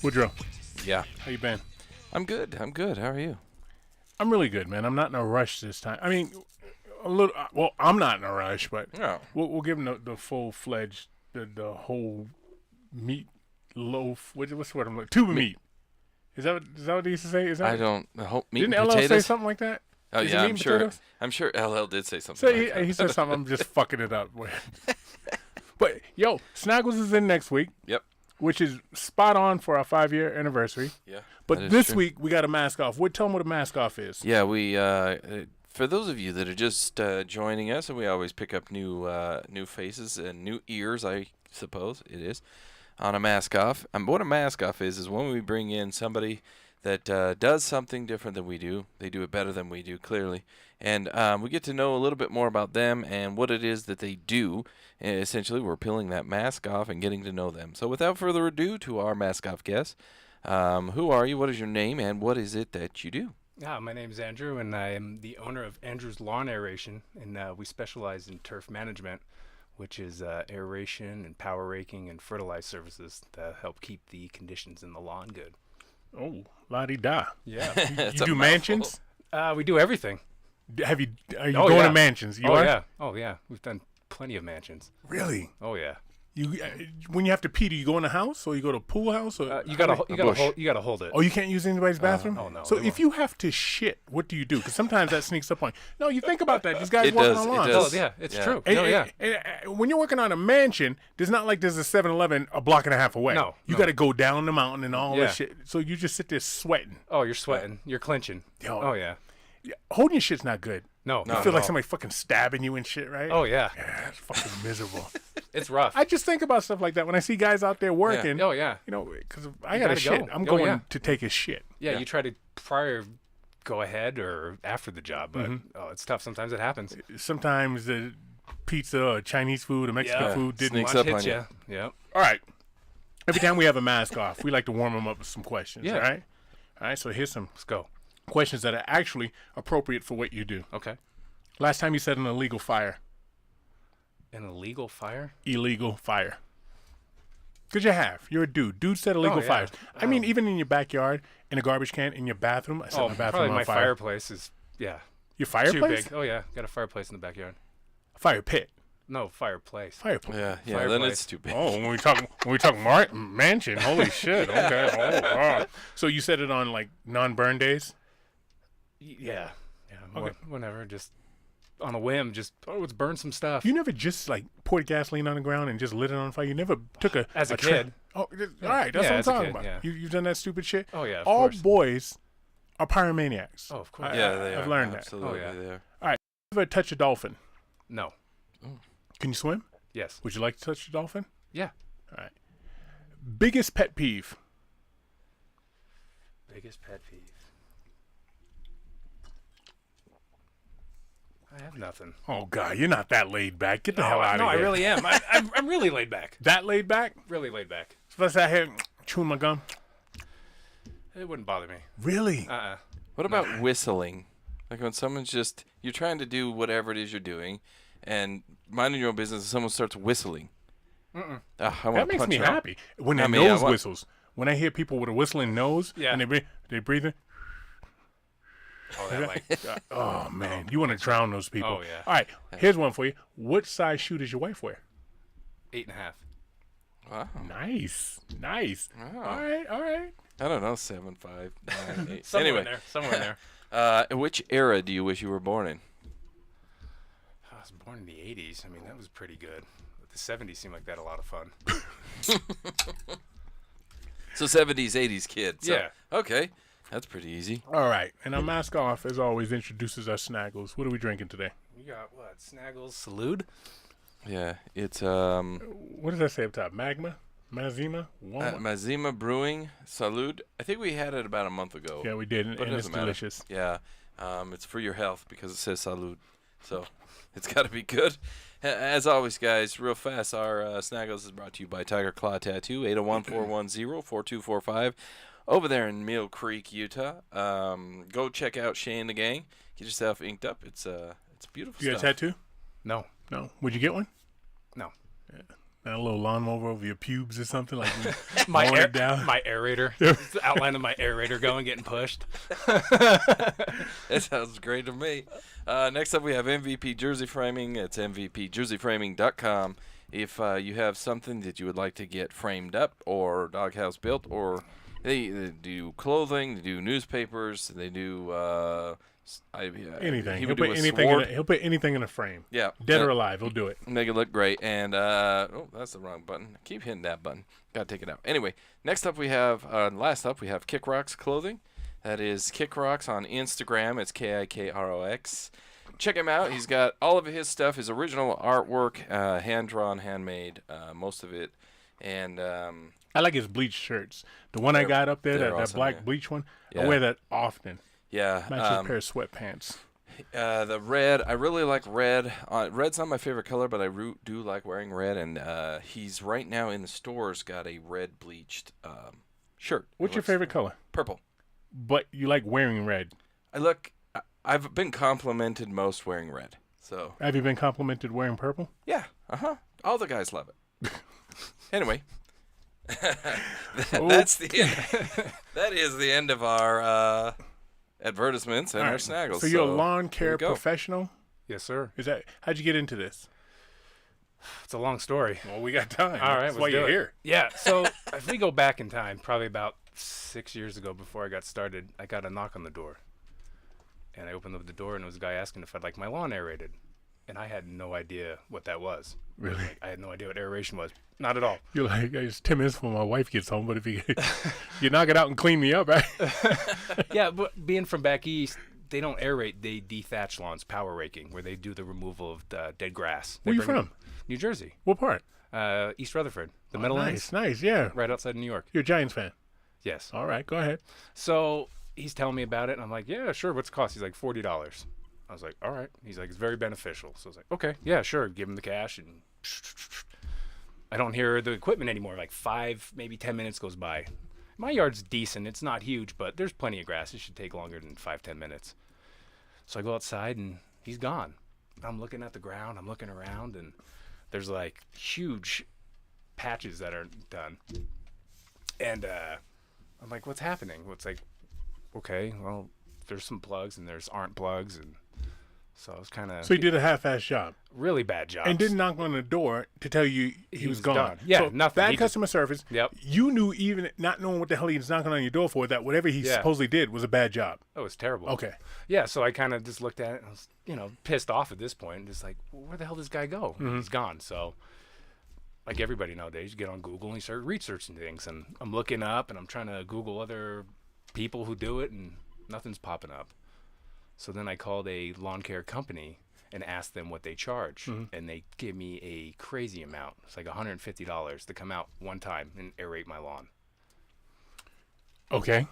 Woodrow, Yeah. how you been? I'm good. How are you? I'm really good, man. I'm not in a rush this time. I mean, a little. Well, I'm not in a rush, but Oh. we'll give him the full-fledged, the whole meat loaf. What's the word I'm looking? Tube of meat. Is that what they used to say? Is that? I don't. Meat Didn't and LL potatoes? say something like that? Oh Is it yeah, meat I'm and sure. potatoes? I'm sure LL did say something. So like that. he said something. I'm just fucking it up. But yo, Snaggles is in next week. Yep. Which is spot on for our 5-year anniversary. Yeah. But this week we got a mask off. Tell them what a mask off is. Yeah, we. For those of you that are just joining us, and we always pick up new faces and new ears, I suppose it is, on a mask off. What a mask off is when we bring in somebody that does something different than we do. They do it better than we do, clearly. And we get to know a little bit more about them and what it is that they do. And essentially, we're peeling that mask off and getting to know them. So without further ado, to our mask off guest, who are you, what is your name, and what is it that you do? My name is Andrew, and I am the owner of Andrew's Lawn Aeration, and we specialize in turf management, which is aeration and power raking and fertilize services that help keep the conditions in the lawn good. Oh, la-di-da. Yeah. You do mansions? We do everything. Are you going to mansions? You are? Yeah. Oh, yeah. We've done plenty of mansions. Really? Oh, yeah. When you have to pee, do you go in the house or you go to a pool house? Or you gotta hold it. Oh, you can't use anybody's bathroom? Oh, no. So if you have to shit, what do you do? Because sometimes that sneaks up on you. No, you think about that. These guys walking on lawns. Oh, yeah. It's true. And when you're working on a mansion, there's not like there's a 7-Eleven a block and a half away. No. You got to go down the mountain and all this shit. So you just sit there sweating. Oh, you're sweating. You're clenching. Oh, yeah. Holding your shit's not good. No. You feel like somebody fucking stabbing you and shit, right? Oh, yeah. Yeah, it's fucking miserable. It's rough. I just think about stuff like that when I see guys out there working. Yeah. Oh, yeah. You know, because I got to shit. Go. I'm going to take a shit. Yeah, you try to go ahead or after the job, but it's tough. Sometimes it happens. Sometimes the pizza or Chinese food or Mexican food didn't Sneaks up on you. Yeah. All right. Every time we have a mask off, we like to warm them up with some questions. Yeah. All right. All right. So here's some Let's go. questions that are actually appropriate for what you do. Okay. Last time you said an illegal fire. An illegal fire? Illegal fire. Because you have. You're a dude. Dude said illegal fires. I mean, even in your backyard, in a garbage can, in your bathroom. I set my bathroom probably on my fire. fireplace is, Your too fireplace? big. Oh, yeah. Got a fireplace in the backyard. Fire pit. No, fireplace. Fireplace. Yeah. Fireplace. Then it's too big. Oh, when we talk mansion, holy shit. Okay. Oh, wow. So you set it on like non-burn days? Yeah. Okay. Whenever, just on a whim, let's burn some stuff. You never just like poured gasoline on the ground and just lit it on fire? You never took a As a kid. Oh, all right. That's what I'm as a talking kid, about. yeah. You've done that stupid shit? Oh, yeah, of All course. boys are pyromaniacs. Oh, of course. Yeah, they I've are. learned that. Absolutely, Oh, yeah. they are. Ever touch a dolphin? No. Can you swim? Yes. Would you like to touch a dolphin? Yeah. All right. Biggest pet peeve? Biggest pet peeve. I have nothing. Oh, God, you're not that laid back. Get the hell out No, of I here. really am. I'm really laid back. That laid back? Really laid back. So let's out here chewing my gum. It wouldn't bother me. Really? What about whistling? Like when someone's you're trying to do whatever it is you're doing, and minding your own business, and someone starts whistling. That makes me happy. When their I mean, nose whistles. When I hear people with a whistling nose and they breathing. Oh, that Oh, man. You want to drown those people. Oh, yeah. All right. Here's one for you. What size shoe does your wife wear? 8.5. Wow. Nice. Wow. All right. I don't know, 7, 5, 9, 8. Somewhere Anyway, in there. Somewhere in there. which era do you wish you were born in? I was born in the 80s. I mean, that was pretty good. But the 70s seemed like that a lot of fun. So 70s, 80s kid. So, Yeah. Okay. That's pretty easy. All right. And our mask off, as always, introduces our Snaggles. What are we drinking today? You got what? Snaggles Salute? Yeah. It's What does that say up top? Magma? Mazima? Mazima Brewing Salud. I think we had it about a month ago. Yeah, we did. And But it it's doesn't matter. delicious. Yeah. It's for your health because it says Salud. So it's got to be good. As always, guys, real fast, our Snaggles is brought to you by Tiger Claw Tattoo, 801-410-4245. Over there in Mill Creek, Utah. Go check out Shay and the Gang. Get yourself inked up. It's beautiful You got a stuff. tattoo? No. No. Would you get one? No. Yeah. a little lawnmower over your pubes or something, like my mowing it down. my aerator. It's the outline of my aerator going, getting pushed. That sounds great to me. Next up, we have MVP Jersey Framing. It's mvpjerseyframing.com. If you have something that you would like to get framed up or doghouse built, or they do clothing, they do newspapers, they do Anything. He He'll would do put a anything. sword. He'll put anything in a frame. Yeah, Dead or alive, he'll do it. Make it look great. And that's the wrong button. I keep hitting that button. Gotta take it out. Anyway, last up we have Kick Rocks Clothing. That is Kick Rocks on Instagram. It's KIKROX. Check him out. He's got all of his stuff, his original artwork, hand drawn, handmade, most of it. And I like his bleached shirts. The one I got up there, that awesome, black yeah. bleach one. Yeah. I wear that often. yeah, Matches a pair of sweatpants. the red, I really like red. Red's not my favorite color, but I do like wearing red. And he's right now in the stores got a red bleached shirt. What's your favorite color? Purple. But you like wearing red. I've been complimented most wearing red. So Have you been complimented wearing purple? yeah, all the guys love it. Anyway, that's the end. That is the end of our advertisements and All our right. snaggles. So you're a lawn here care we go. professional? Yes, sir. How'd you get into this? It's a long story. Well, we got time. All right, That's let's why do you're it. here. Yeah, so if we go back in time, probably about 6 years ago before I got started, I got a knock on the door. And I opened up the door, and it was a guy asking if I'd like my lawn aerated. And I had no idea what that was. Really? Like, I had no idea what aeration was. Not at all. You're like, it's 10 minutes when my wife gets home, but if you knock it out and clean me up, right? Yeah, but being from back east, they don't aerate. They dethatch lawns, power raking, where they do the removal of dead grass. Where you from? New Jersey. What part? East Rutherford. The Meadowlands. Nice, yeah. Right outside of New York. You're a Giants fan. Yes. All right, go ahead. So he's telling me about it, and I'm like, yeah, sure. What's it cost? He's like, $40. I was like, all right. He's like, it's very beneficial. So I was like, okay, yeah, sure. Give him the cash, and I don't hear the equipment anymore. Like 5, maybe 10 minutes goes by. My yard's decent. It's not huge, but there's plenty of grass. It should take longer than 5-10 minutes. So I go outside, and he's gone. I'm looking at the ground. I'm looking around, and there's like huge patches that aren't done. And I'm like, what's happening? Well, it's like, okay, well, there's some plugs and there's aren't plugs, and so I was kind of So he did a half-ass job really bad job. and didn't knock on the door to tell you he was gone. done. Yeah, so nothing. Bad He just- customer service. Yep. You knew, even not knowing what the hell he was knocking on your door for, that whatever he Yeah. supposedly did was a bad job. Oh, it was terrible. Okay. Yeah, so I kind of just looked at it and I was, pissed off at this point, and just like, well, where the hell did this guy go? He's gone. So, like everybody nowadays, you get on Google and you start researching things, and I'm looking up and I'm trying to Google other people who do it, and nothing's popping up. So then I called a lawn care company and asked them what they charge, and they give me a crazy amount. It's like $150 to come out one time and aerate my lawn. Okay.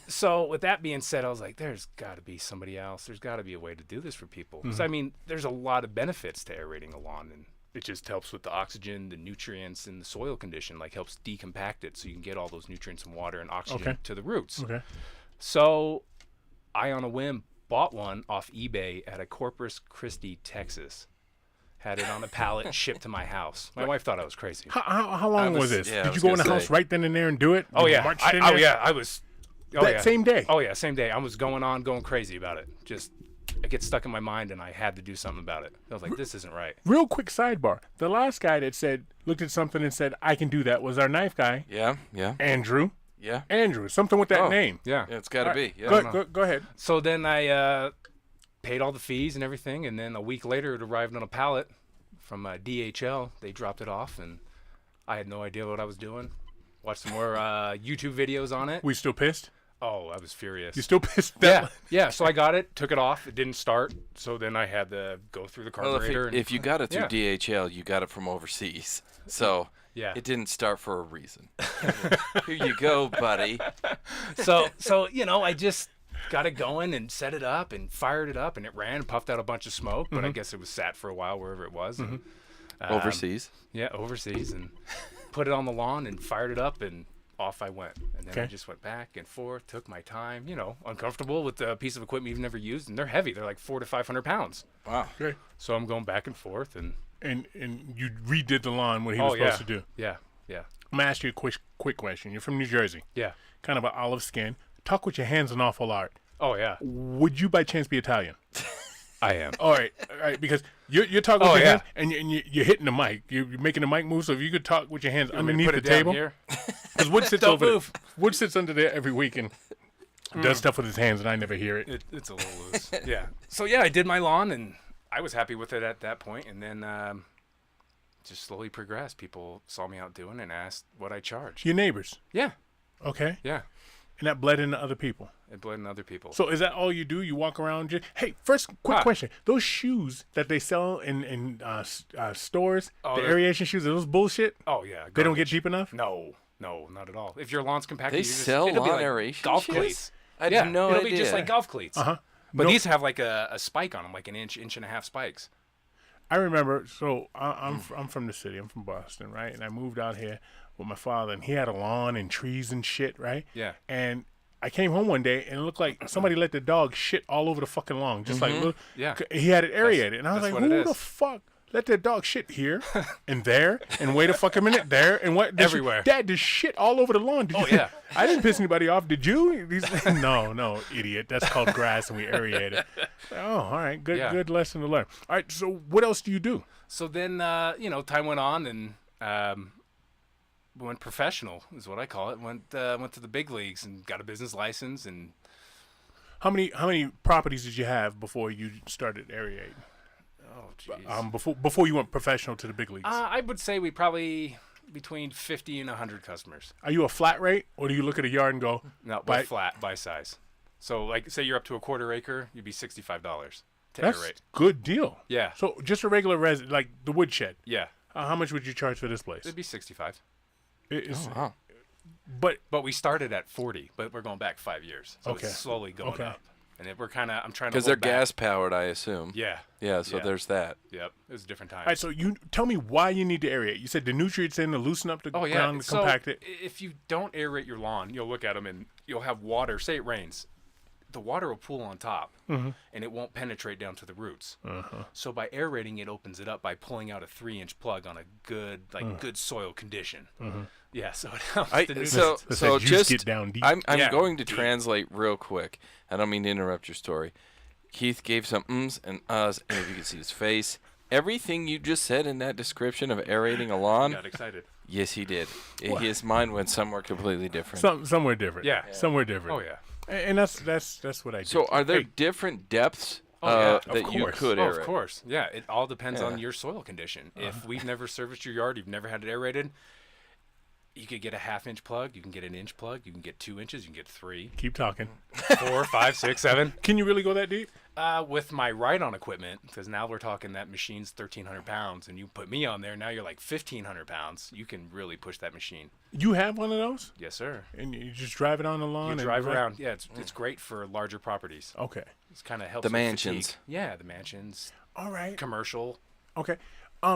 So with that being said, I was like, there's got to be somebody else. There's got to be a way to do this for people. So I mean, there's a lot of benefits to aerating a lawn, and it just helps with the oxygen, the nutrients, and the soil condition. Like helps decompact it so you can get all those nutrients and water and oxygen to the roots. Okay. So I, on a whim, bought one off eBay at a Corpus Christi, Texas. Had it on a pallet and shipped to my house. My wife thought I was crazy. How long was this? yeah, I Did you was go in gonna the house say. right then and there and do it? Oh You yeah, marched in there? I was. That same day? Oh yeah, same day. I was going crazy about it. Just it gets stuck in my mind, and I had to do something about it. I was like, this isn't right. Real quick sidebar. The last guy that looked at something and said, I can do that, was our knife guy, Yeah. Andrew. Yeah. Andrew, something with that Oh. name. Yeah. Yeah, it's got to All right, be. Yeah. Go ahead. So then I paid all the fees and everything, and then a week later it arrived on a pallet from DHL. They dropped it off, and I had no idea what I was doing. Watched some more YouTube videos on it. We still pissed? Oh, I was furious. You still pissed? Yeah. So I got it, took it off. It didn't start. So then I had to go through the Well, carburetor. if you got it through Yeah. DHL, you got it from overseas. So Yeah. it didn't start for a reason. Here you go, buddy. so I just got it going and set it up and fired it up, and it ran and puffed out a bunch of smoke. But I guess it was sat for a while wherever it was. And, Overseas. Yeah, overseas, and put it on the lawn and fired it up, and off I went. And then I Okay. just went back and forth, took my time, uncomfortable with a piece of equipment you've never used, and they're heavy. They're like 400 to 500 pounds. Wow. Okay. So I'm going back and forth, and and you redid the lawn what he was supposed to do. Yeah, yeah, I'm gonna ask you a quick question. You're from New Jersey. yeah. Kind of an olive skin. Talk with your hands an awful lot. Oh yeah, Would you by chance be Italian? I am. All right, because you're talking with Oh, your yeah. hands and you're hitting the mic. You're making the mic move. So if you could talk with your hands underneath Put the it down table, here. because Wood sits Don't over. move. Wood sits under there every week and does stuff with his hands, and I never hear it. It's a little loose. Yeah. So yeah, I did my lawn, and I was happy with it at that point, and then just slowly progressed. People saw me out doing it and asked what I charged. Your neighbors, Yeah, okay, yeah. and that bled into other people. It bled in other people. So is that all you do? You walk around? Hey, first quick question: those shoes that they sell in stores, Oh, the they're- aeration shoes, are those bullshit? Oh yeah. They don't get garbage. deep enough? No, not at all. If your lawn's compacted, They you just, sell it'll be lawn like aeration golf shoes? cleats. I Yeah, had no it'll idea. be just like golf cleats. Uh-huh. But No- these have like a spike on them, like an inch and a half spikes. I remember. So I'm from the city. I'm from Boston, right? And I moved out here with my father, and he had a lawn and trees and shit, right? Yeah. And I came home one day, and it looked like somebody let the dog shit all over the fucking lawn, just like little, Yeah. He had it aerated, and I was that's like, what it "Who the is. fuck let their dog shit here and there and wait a fucking minute there and what? Everywhere. Dad, there's shit all over the lawn. Did Oh, you? yeah. I didn't piss anybody off. Did you? No, idiot. That's called grass, and we aerate it. Oh, all right. Good, Yeah. good lesson to learn. All right. So what else do you do? So then, time went on, and went professional, is what I call it. Went to the big leagues and got a business license. And How many properties did you have before you started aerating? oh, jeez. Before you went professional to the big leagues. I would say we probably between 50 and 100 customers. Are you a flat rate, or do you look at a yard and go, No, By- by flat, by size. So, like, say you're up to a quarter acre, you'd be $65 to "That's aerate. good deal"? Yeah, So just a regular like the woodshed. yeah, How much would you charge for this place? it'd be 65. It's, Oh, wow. But But we started at 40, but we're going back 5 years, so Okay. it's slowly going Okay. up. And I'm trying to Because they're hold back. gas powered, I assume. Yeah, Yeah, so Yeah. there's that. yep. It was a different time. all right, so you tell me why you need to aerate. You said the nutrients in to loosen up the Oh yeah, ground, to so compact it. if you don't aerate your lawn, you'll look at them and you'll have water. Say it rains, the water will pool on top, and it won't penetrate down to the roots. So by aerating, it opens it up by pulling out a 3-inch plug on a good good soil condition. Yeah, so it helps the nutrients. So Let's have juice just get down deep. I'm Yeah, going to deep. translate real quick. I don't mean to interrupt your story. Keith gave some ums and uhs, and if you can see his face, everything you just said in that description of aerating a lawn, Got excited. yes, he did. His mind went somewhere completely different. Somewhere different. Yeah. Somewhere different. Oh yeah. And that's what I do. So are there Hey, different depths Oh, yeah, of that you course. could Oh, aerate? of course. Yeah, it all depends Yeah. on your soil condition. If we've never serviced your yard, you've never had it aerated, you could get a 1/2-inch plug, you can get an inch plug, you can get 2 inches, you can get 3, keep talking. 4, 5, 6, 7. Can you really go that deep? With my ride-on equipment, because now we're talking that machine's 1,300 pounds, and you put me on there, now you're like 1,500 pounds. You can really push that machine. You have one of those, Yes, sir. and you just drive it on the lawn. You and drive around. Yeah, it's great for larger properties. Okay. It's kind of helps The with mansions. fatigue. Yeah, the mansions, All right. commercial, Okay.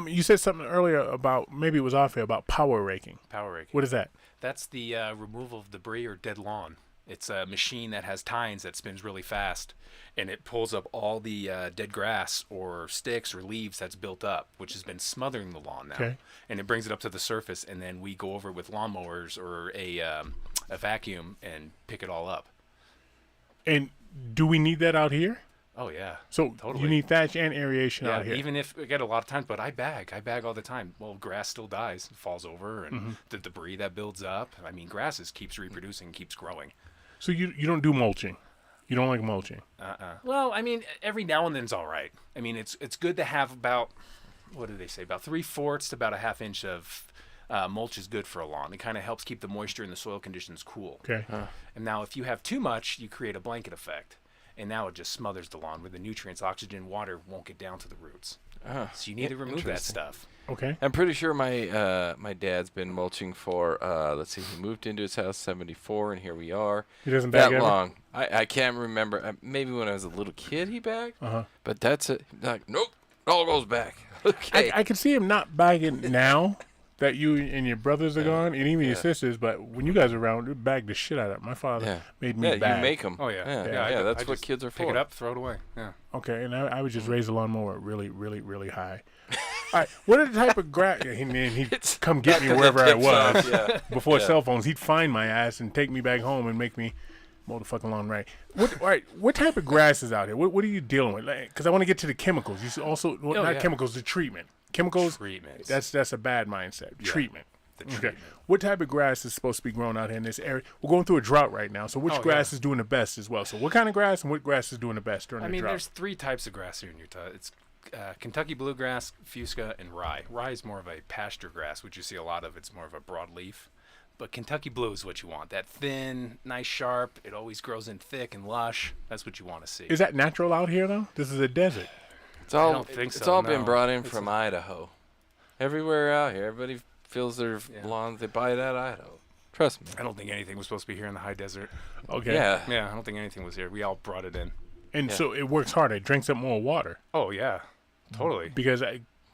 You said something earlier about, maybe it was off here, about power raking. power raking. What is that? That's the removal of debris or dead lawn. It's a machine that has tines that spins really fast, and it pulls up all the dead grass or sticks or leaves that's built up, which has been smothering the lawn now. Okay. And it brings it up to the surface, and then we go over it with lawnmowers or a vacuum and pick it all up. And do we need that out here? Oh yeah. So Totally. you need thatch and aeration Yeah, out here. even if I get a lot of times, but I bag all the time. Well, grass still dies, falls over, and the debris that builds up. I mean, keeps reproducing, keeps growing. So you don't do mulching. You don't like mulching. Well, I mean, every now and then's all right. I mean, it's good to have about, what do they say, about 3/4 to about a 1/2 inch of mulch is good for a lawn. It kind of helps keep the moisture and the soil conditions cool. Okay. And now if you have too much, you create a blanket effect. And now it just smothers the lawn where the nutrients, oxygen, water won't get down to the roots. So you need to remove that interesting. stuff. Okay. I'm pretty sure my dad's been mulching for let's see, he moved into his house 74, and here we are. He doesn't bag That ever? long. I can't remember. Maybe when I was a little kid he bagged. But that's it. Like, nope, it all goes back. Okay. I can see him not bagging now that you and your brothers are gone, and even your sisters. But when you guys are around, you bag the shit out of it. My father made me yeah, bag. you make them. Oh, yeah. Yeah, I that's what just kids are for. Pick it up, throw it away. Yeah. Okay, and I would just raise the lawnmower really, really, really high. All right, what are the type of grass? And then he'd come get me Back wherever the I tips was. off, yeah. Before Yeah. cell phones, he'd find my ass and take me back home and make me mow the fucking lawn right. All right, what type of grass is out here? What are you dealing with? Because I want to get to the chemicals. You should also not chemicals, the treatment. Chemicals. Treatments. That's a bad mindset. Yeah. Treatment. The Okay. treatment. What type of grass is supposed to be grown out here in this area? We're going through a drought right now, so which Oh, grass yeah. is doing the best as well? So what kind of grass and what grass is doing the best during I the mean, drought? there's 3 types of grass here in Utah. It's Kentucky bluegrass, fusca, and rye. Rye is more of a pasture grass, which you see a lot of. It's more of a broadleaf. But Kentucky blue is what you want. That thin, nice, sharp. It always grows in thick and lush. That's what you want to see. Is that natural out here though? This is a desert. It's all. don't think It's so, all been no. brought in It's from Idaho. Everywhere out here, everybody feels their Yeah. lawns. They buy it at Idaho. Trust me. I don't think anything was supposed to be here in the high desert. Okay. Yeah. Yeah, I don't think anything was here. We all brought it in. And Yeah. so it works harder. It drinks up more water. Oh, yeah. Totally. Because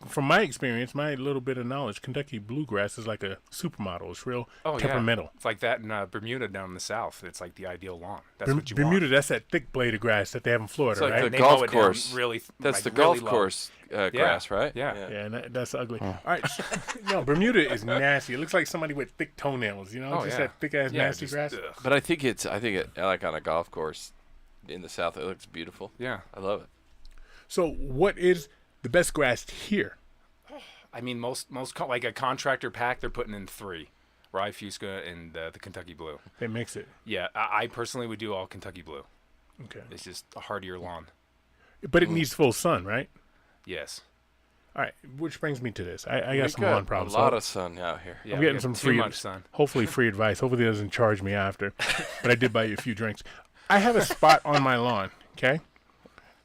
from my experience, my little bit of knowledge, Kentucky bluegrass is like a supermodel. It's real Oh, temperamental. yeah. It's like that in Bermuda down in the south. It's like the ideal lawn. That's what you Bermuda, want. that's that thick blade of grass that they have in Florida, It's like right? the They golf mow it down course. really, That's like the really golf low. course grass, right? Yeah. Yeah, and that's ugly. All right, no, Bermuda is nasty. It looks like somebody with thick toenails, you know, Oh, just yeah. that thick ass Yeah, nasty just, grass. ugh. But I think it like on a golf course in the south. It looks beautiful. Yeah. I love it. So, what is the best grass here? I mean, like a contractor pack, they're putting in 3. Rye, fusca, and the Kentucky blue. They mix it. Yeah, I personally would do all Kentucky blue. Okay, It's just a hardier lawn. but it needs full sun, right? Yes. All right, which brings me to this. I got We some lawn problems. A lot of sun out here. Yeah, I'm we getting got some too free, much sun. hopefully free advice. Hopefully it doesn't charge me after. But I did buy you a few drinks. I have a spot on my lawn, okay?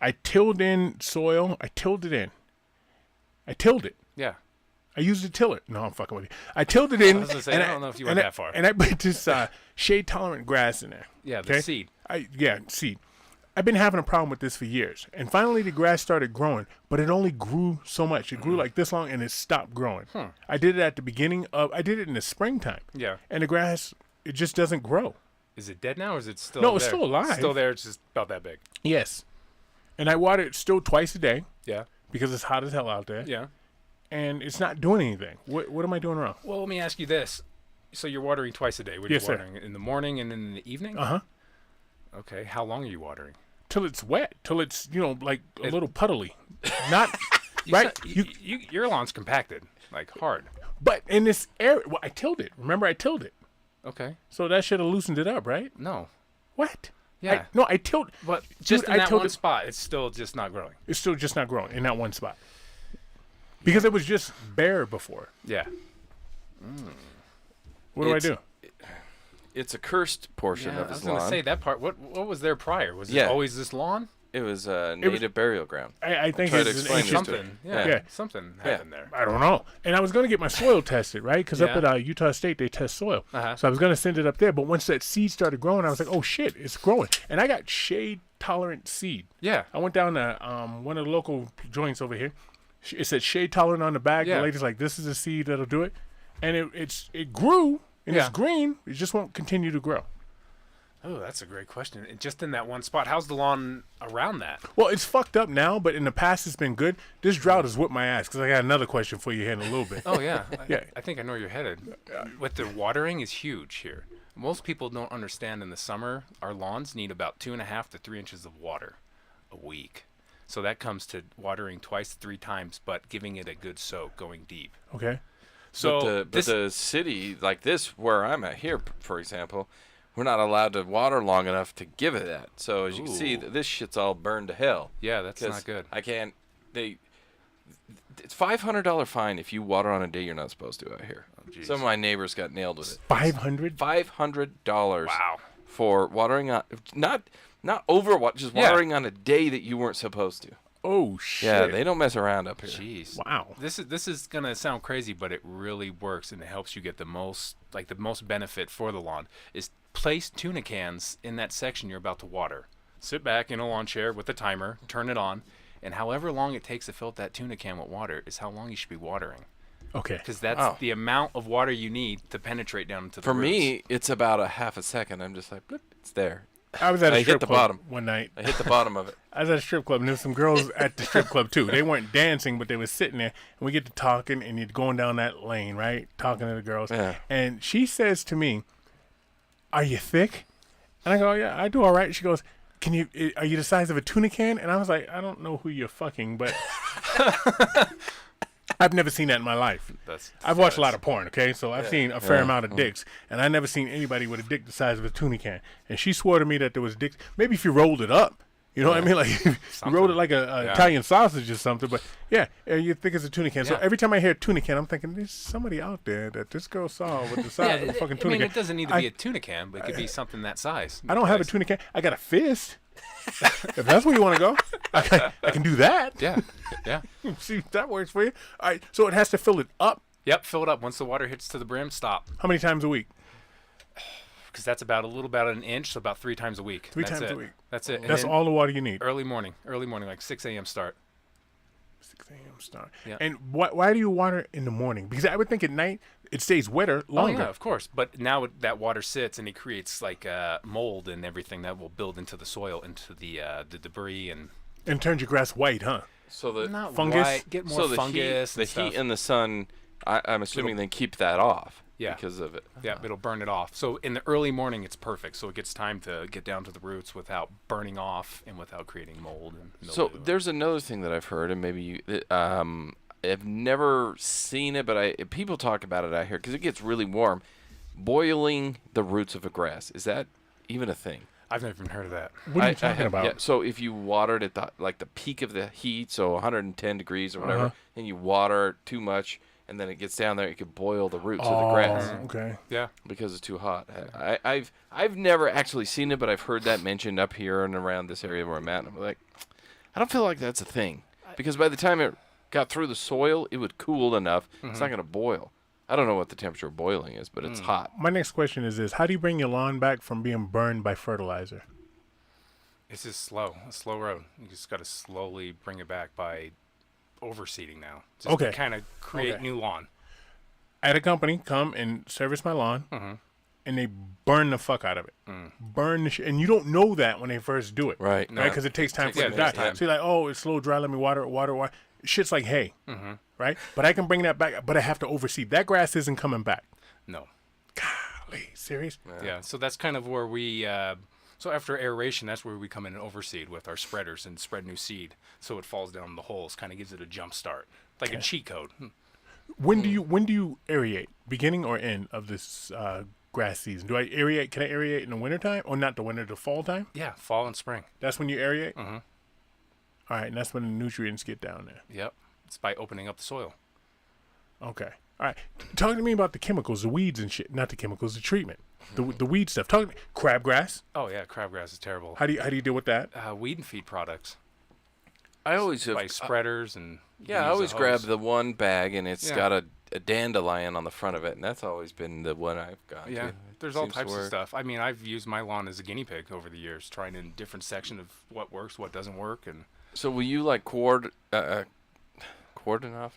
I tilled in soil. I tilled it in. I tilled it. Yeah. I used a tiller. No, I'm fucking with you. I tilled it in. I was gonna say, and I don't know if you and went that far. And I put this shade-tolerant grass in there. Yeah, the Okay? seed. Seed. I've been having a problem with this for years. And finally the grass started growing, but it only grew so much. It grew like this long and it stopped growing. I did it at the beginning of, I did it in the springtime. Yeah. And the grass, it just doesn't grow. Is it dead now, or is it still No, there? it's still alive. Still there, it's just about that big. Yes. And I water it still twice a day Yeah. because it's hot as hell out there. Yeah. And it's not doing anything. What am I doing wrong? Well, let me ask you this. So you're watering twice a day. What are Yes, you sir. watering? In the morning and in the evening? Uh-huh. Okay. How long are you watering? Till it's wet. Till it's, like a It- little puddly. Not, You right? said- your lawn's compacted, like hard. But in this area, well, I tilled it. Remember, I tilled it. Okay. So that should have loosened it up, right? No. What? Yeah. I tilled. But just Dude, in I that tilled one it- spot, it's still just not growing. It's still just not growing in that one spot. Because it was just bare before. Yeah. What do I It's- do? It's a cursed portion Yeah, of I was his gonna lawn. say that part. What was there prior? Was Yeah. it always this lawn? It was a native burial ground. I think Try to it's an explain ancient. this to Something. it. Yeah. Yeah. Something Yeah. happened there. I don't know. And I was going to get my soil tested, right? Because up Yeah. at Utah State, they test soil. Uh-huh. So I was going to send it up there. But once that seed started growing, I was like, oh, shit, it's growing. And I got shade-tolerant seed. Yeah. I went down to one of the local joints over here. It said shade-tolerant on the bag. Yeah. The lady's like, this is a seed that'll do it. And it grew, and Yeah. it's green. It just won't continue to grow. Oh, that's a great question. And just in that one spot, how's the lawn around that? Well, it's fucked up now, but in the past it's been good. This drought has whipped my ass because I got another question for you here in a little bit. Oh yeah. Yeah. I think I know where you're headed. With the watering is huge here. Most people don't understand in the summer our lawns need about 2.5 to 3 inches of water a week. So that comes to watering twice, 3 times, but giving it a good soak, going deep. Okay. So But the city like this, where I'm at here, for example, we're not allowed to water long enough to give it that. So as you can see, Ooh. this shit's all burned to hell. yeah, that's 'Cause not good. I can't. It's $500 fine if you water on a day you're not supposed to out here. jeez. Some of my neighbors got nailed with it. 500? $500 Wow. for watering on not over just Yeah. watering on a day that you weren't supposed to. Oh, shit. Yeah, they don't mess around up here. Jeez. Wow. This is gonna sound crazy, but it really works, and it helps you get the most benefit for the lawn. Is place tuna cans in that section you're about to water. Sit back in a lawn chair with a timer, turn it on, and however long it takes to fill up that tuna can with water is how long you should be watering, Okay. because that's Wow. the amount of water you need to penetrate down into the For roots. me, it's about a half a second. I'm just like, bloop, it's there. I was at a I hit strip the club bottom. one night. I hit the bottom of it. I was at a strip club, and there was some girls at the strip club, too. They weren't dancing, but they were sitting there, and we get to talking, and you're going down that lane, right, talking to the girls. Yeah. And she says to me, "Are you thick?" And I go, "Yeah, I do all right." She goes, are you the size of a tuna can? And I was like, I don't know who you're fucking, but I've never seen that in my life. I've watched a lot of porn, okay? So I've seen a fair amount of dicks, and I never seen anybody with a dick the size of a tuna can. And she swore to me that there was dicks. Maybe if you rolled it up, you know what I mean? Like, you rolled it like a Italian sausage or something. But, yeah, you think it's a tuna can. So every time I hear tuna can, I'm thinking, there's somebody out there that this girl saw with the size of a fucking tuna can. It doesn't need to be a tuna can, but it could be something that size. I don't have a tuna can. I got a fist. If that's where you want to go, I can do that. Yeah. See if that works for you. All right, so it has to fill it up. Yep, fill it up. Once the water hits to the brim, stop. How many times a week? Because that's about an inch, so about 3 times a week. Three times a week. That's it. And That's then all the water you need. Early morning, like 6 a.m. start. 6 a.m. start. Yeah. And why do you water in the morning? Because I would think at night it stays wetter longer. Oh, yeah, of course. But now that water sits and it creates like mold and everything that will build into the soil, into the debris And turns your grass white, huh? So the not fungus? white, get more the fungus. heat, and stuff. heat and the sun. I'm assuming they keep that off. Yeah. Because of it. Yeah, it'll burn it off. So in the early morning, it's perfect. So it gets time to get down to the roots without burning off and without creating mold and mildew. So there's another thing that I've heard, and maybe you, I've never seen it, but people talk about it out here because it gets really warm. Boiling the roots of a grass, is that even a thing? I've never even heard of that. What are you talking about? Yeah, so if you watered at the peak of the heat, so 110 degrees or whatever, and you water too much, and then it gets down there, it could boil the roots of the grass. Okay. Yeah. Because it's too hot. I've never actually seen it, but I've heard that mentioned up here and around this area where I'm at. And I'm like, I don't feel like that's a thing, because by the time it got through the soil, it would cool enough. It's not going to boil. I don't know what the temperature of boiling is, but it's hot. My next question is this: how do you bring your lawn back from being burned by fertilizer? It's just a slow road. You just got to slowly bring it back by overseeding now. Just Okay. to kind of create Okay. new lawn. I had a company come and service my lawn, and they burn the fuck out of it. Burn the shit. And you don't know that when they first do it. Right. Right? Because it takes time for it to it die. takes time. So you're like, oh, it's slow, dry, let me water it. Shit's like hay. Right? But I can bring that back, but I have to overseed. That grass isn't coming back. No. Golly, serious? Yeah. So that's kind of where we. So after aeration, that's where we come in and overseed with our spreaders and spread new seed, so it falls down the holes, kind of gives it a jump start, like a cheat code. When do you aerate? Beginning or end of this grass season? Do I aerate? Can I aerate in the wintertime? Or not the winter, the fall time? Yeah, fall and spring. That's when you aerate? All right, and that's when the nutrients get down there. Yep. It's by opening up the soil. Okay. All right. Talk to me about the chemicals, the weeds and shit. Not the chemicals, the treatment. The weed stuff. Talk to me. Crabgrass. Oh yeah, crabgrass is terrible. How do you deal with that? Weed and feed products I always have, by spreaders and. yeah, I use always a grab hose. the one bag, and it's Yeah. got a dandelion on the front of it, and that's always been the one I've got. Yeah, there's all types of stuff. I mean, I've used my lawn as a guinea pig over the years, trying in different section of what works, what doesn't work, and. So will you like cordon off?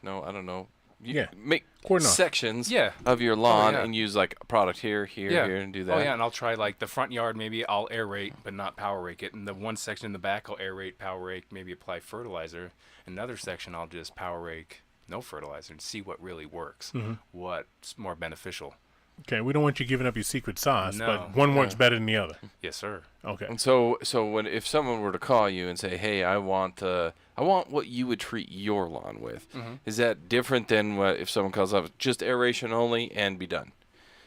No, I don't know. You make Cordon off. sections Yeah. of your lawn yeah. and use like a product here, here, and do that. Oh yeah, and I'll try like the front yard. Maybe I'll aerate, but not power rake it. And the one section in the back, I'll aerate, power rake, maybe apply fertilizer. Another section, I'll just power rake, no fertilizer, and see what really works, what's more beneficial. Okay, we don't want you giving up your secret sauce, No. but one works better than the other. Yes, sir. Okay. And so if someone were to call you and say, "Hey, I want what you would treat your lawn with," is that different than what if someone calls up just aeration only and be done?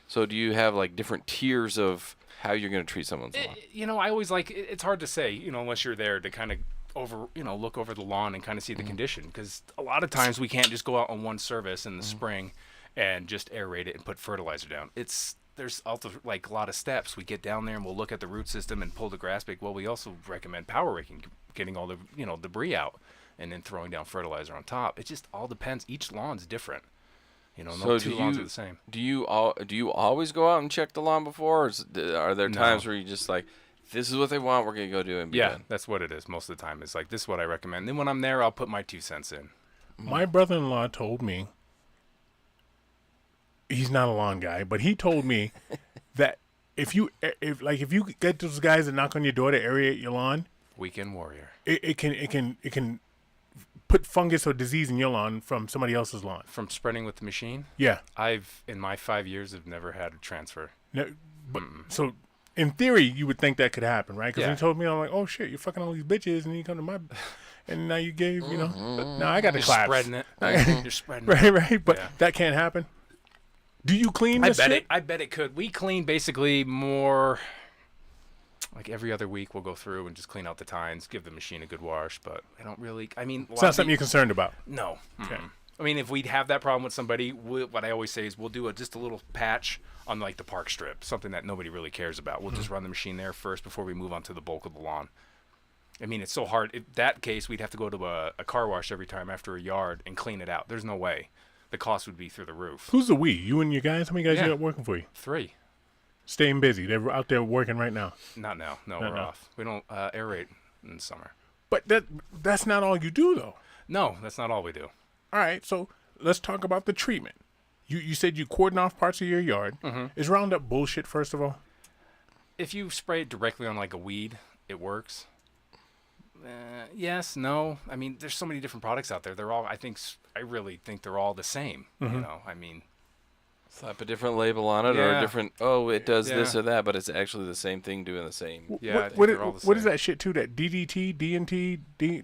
So do you have like different tiers of how you're going to treat someone's lawn? You know, I always like. It's hard to say, you know, unless you're there to kind of look over the lawn and kind of see the condition, because a lot of times we can't just go out on one service in the spring and just aerate it and put fertilizer down. There's also like a lot of steps. We get down there and we'll look at the root system and pull the grass back. Well, we also recommend power raking, getting all the debris out, and then throwing down fertilizer on top. It just all depends. Each lawn's different. You know, no two lawns are the same. Do you always go out and check the lawn before, or are there times where you just like, this is what they want, we're gonna go do it and be done? That's what it is most of the time. It's like, this is what I recommend. Then when I'm there, I'll put my 2 cents in. My brother-in-law told me, he's not a lawn guy, but he told me that if you get those guys that knock on your door to aerate your lawn, Weekend warrior. it can put fungus or disease in your lawn from somebody else's lawn. From spreading with the machine, Yeah. I've in my 5 years have never had a transfer. No, but, so in theory, you would think that could happen, right? Because Yeah. he told me, I'm like, oh shit, you're fucking all these bitches, and you come to my, and now you gave, you know, now I got the You're claps. spreading it. You're spreading it. Right. But Yeah. that can't happen. Do you clean I this bet shit? it. I bet it could. We clean basically more. Like every other week, we'll go through and just clean out the tines, give the machine a good wash. But I don't really. I mean, It's not something you're concerned about. No. Okay. I mean, if we'd have that problem with somebody, what I always say is we'll do just a little patch on like the park strip, something that nobody really cares about. We'll just run the machine there first before we move on to the bulk of the lawn. I mean, it's so hard. In that case, we'd have to go to a car wash every time after a yard and clean it out. There's no way. The cost would be through the roof. Who's the we? You and your guys? How many guys Yeah. you got working for you? 3. Staying busy. They're out there working right now. Not now. No, Not we're now. off. We don't aerate in the summer. But that's not all you do, though. No, that's not all we do. All right, so let's talk about the treatment. You said you cordon off parts of your yard. Is Roundup bullshit, first of all? If you spray it directly on like a weed, it works. Yes, no. I mean, there's so many different products out there. They're all. I really think they're all the same. You know, I mean, Slap a different label on it or a Yeah. different. Oh, it does this Yeah. or that, but it's actually the same thing doing the same. Yeah, I What, think they're all the what is same. that shit too? That DDT, DNT,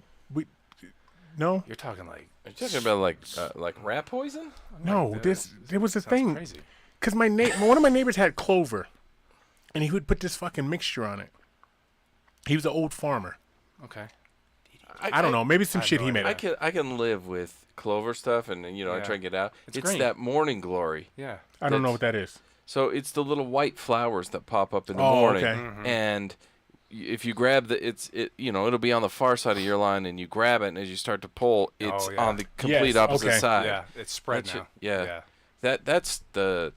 no, You're talking like Are you talking about like rat poison? no. like There was a sounds thing crazy. because one of my neighbors had clover, and he would put this fucking mixture on it. He was an old farmer. Okay. I don't know. Maybe some I have shit no he made. idea. I can live with clover stuff, and I Yeah. try and get out. It's It's green. that morning glory. Yeah. I don't know what that is. So it's the little white flowers that pop up in the Oh, morning, okay. and if you grab it'll be on the far side of your line, and you grab it, and as you start to pull, it's yeah. on the complete Yes, opposite okay. side. Yeah. It's spread That now. shit- yeah. Yeah.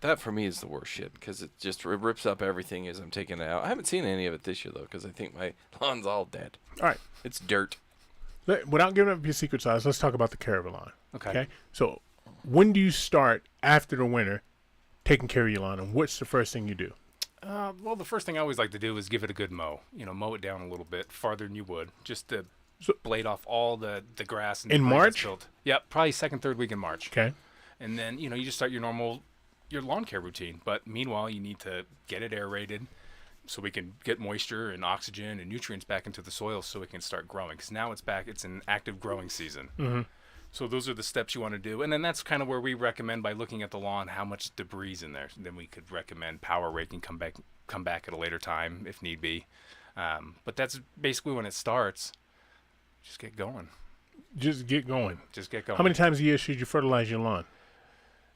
That for me is the worst shit because it just rips up everything as I'm taking it out. I haven't seen any of it this year though because I think my lawn's all dead. All right. It's dirt. Without giving up your secret sauce, let's talk about the caravan. Okay. So, when do you start after the winter taking care of your lawn, and what's the first thing you do? Well, the first thing I always like to do is give it a good mow. You know, mow it down a little bit farther than you would, just to blade off all the grass. And In debris that's March? built. Yep, probably second, third week in March. Okay. And then, you know, you just start your lawn care routine. But meanwhile, you need to get it aerated so we can get moisture and oxygen and nutrients back into the soil so it can start growing. Because now it's an active growing season. Mm-hmm. So those are the steps you want to do. And then that's kind of where we recommend by looking at the lawn how much debris is in there. Then we could recommend power raking, come back at a later time if need be. But that's basically when it starts. Just get going. Just get going. Just get going. How many times a year should you fertilize your lawn?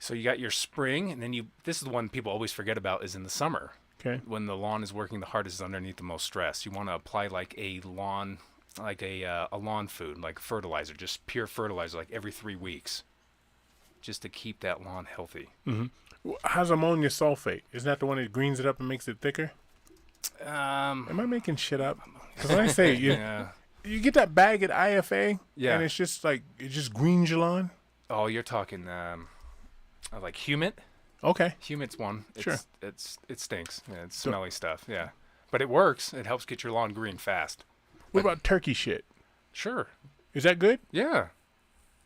So you got your spring, and then this is the one people always forget about is in the summer. Okay. When the lawn is working the hardest, is underneath the most stress. You want to apply like a lawn food, like fertilizer, just pure fertilizer, like every 3 weeks, just to keep that lawn healthy. How's ammonia sulfate? Isn't that the one that greens it up and makes it thicker? Am I making shit up? Because when I say Yeah. you get that bag at IFA, Yeah. and it's just like it just greens your lawn. Oh, you're talking like humid. Okay. Humid's one. Sure. It stinks. Yeah, it's smelly stuff. Yeah, but it works. It helps get your lawn green fast. What about turkey shit? Sure. Is that good? Yeah.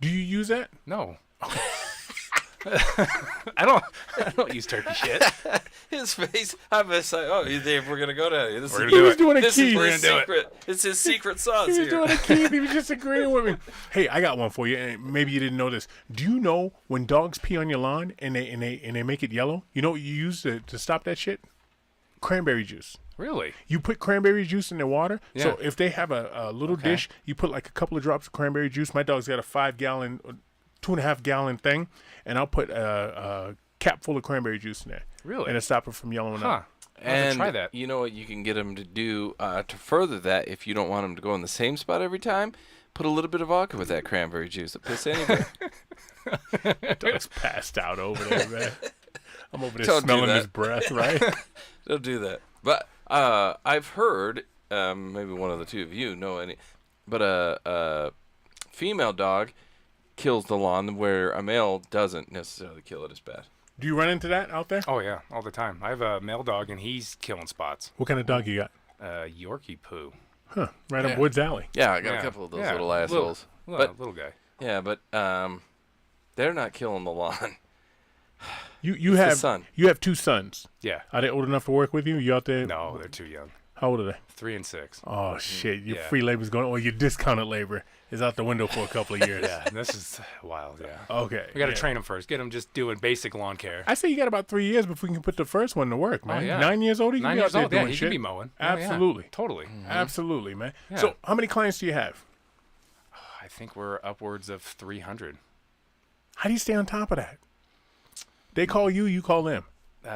Do you use that? No. I don't use turkey shit. His face. I'm just like, oh, if we're gonna go to this. We're is- gonna do was it. doing a This key. is We're his gonna do it. secret. It's his secret sauce He was here. doing a key. He was just agreeing with me. Hey, I got one for you, and maybe you didn't know this. Do you know when dogs pee on your lawn and they make it yellow? You know what you use to stop that shit? Cranberry juice. Really? You put cranberry juice in their water. Yeah. So if they have a little Okay. dish, you put like a couple of drops of cranberry juice. My dog's got a 5-gallon, 2.5-gallon thing, and I'll put a cap full of cranberry juice in there. Really? And it'll stop it from yellowing Huh. up. I'll have to And try that. you know what you can get them to do to further that if you don't want them to go in the same spot every time? Put a little bit of vodka with that cranberry juice. It'll piss anybody. Dog's passed out over there, man. I'm over there Don't do smelling that. his breath, right? Don't do that. But I've heard, maybe one of the two of you know any, but a female dog kills the lawn where a male doesn't necessarily kill it as bad. Do you run into that out there? Oh yeah, all the time. I have a male dog, and he's killing spots. What kind of dog you got? Yorkie poo. Huh? Right Yeah. up Woods Alley. Yeah, I got a couple of those little assholes. Little guy. Yeah, but they're not killing the lawn. You It's the have sun. you have 2 sons. Yeah. Are they old enough to work with you? You out there? No, they're too young. How old are they? 3 and 6. Oh shit! Your Yeah. free labor's going. Or your discounted labor is out the window for a couple of years. Yeah, this is wild. Yeah. Okay. We got to yeah. train them first. Get them just doing basic lawn care. I say you got about 3 years before you can put the first one to work, man. yeah. 9 years old, you can 9 be out years there old. Yeah, doing he shit. can be mowing. Oh, yeah. Absolutely. Totally. Absolutely, man. Yeah. So, how many clients do you have? I think we're upwards of 300. How do you stay on top of that? They call you, you call them.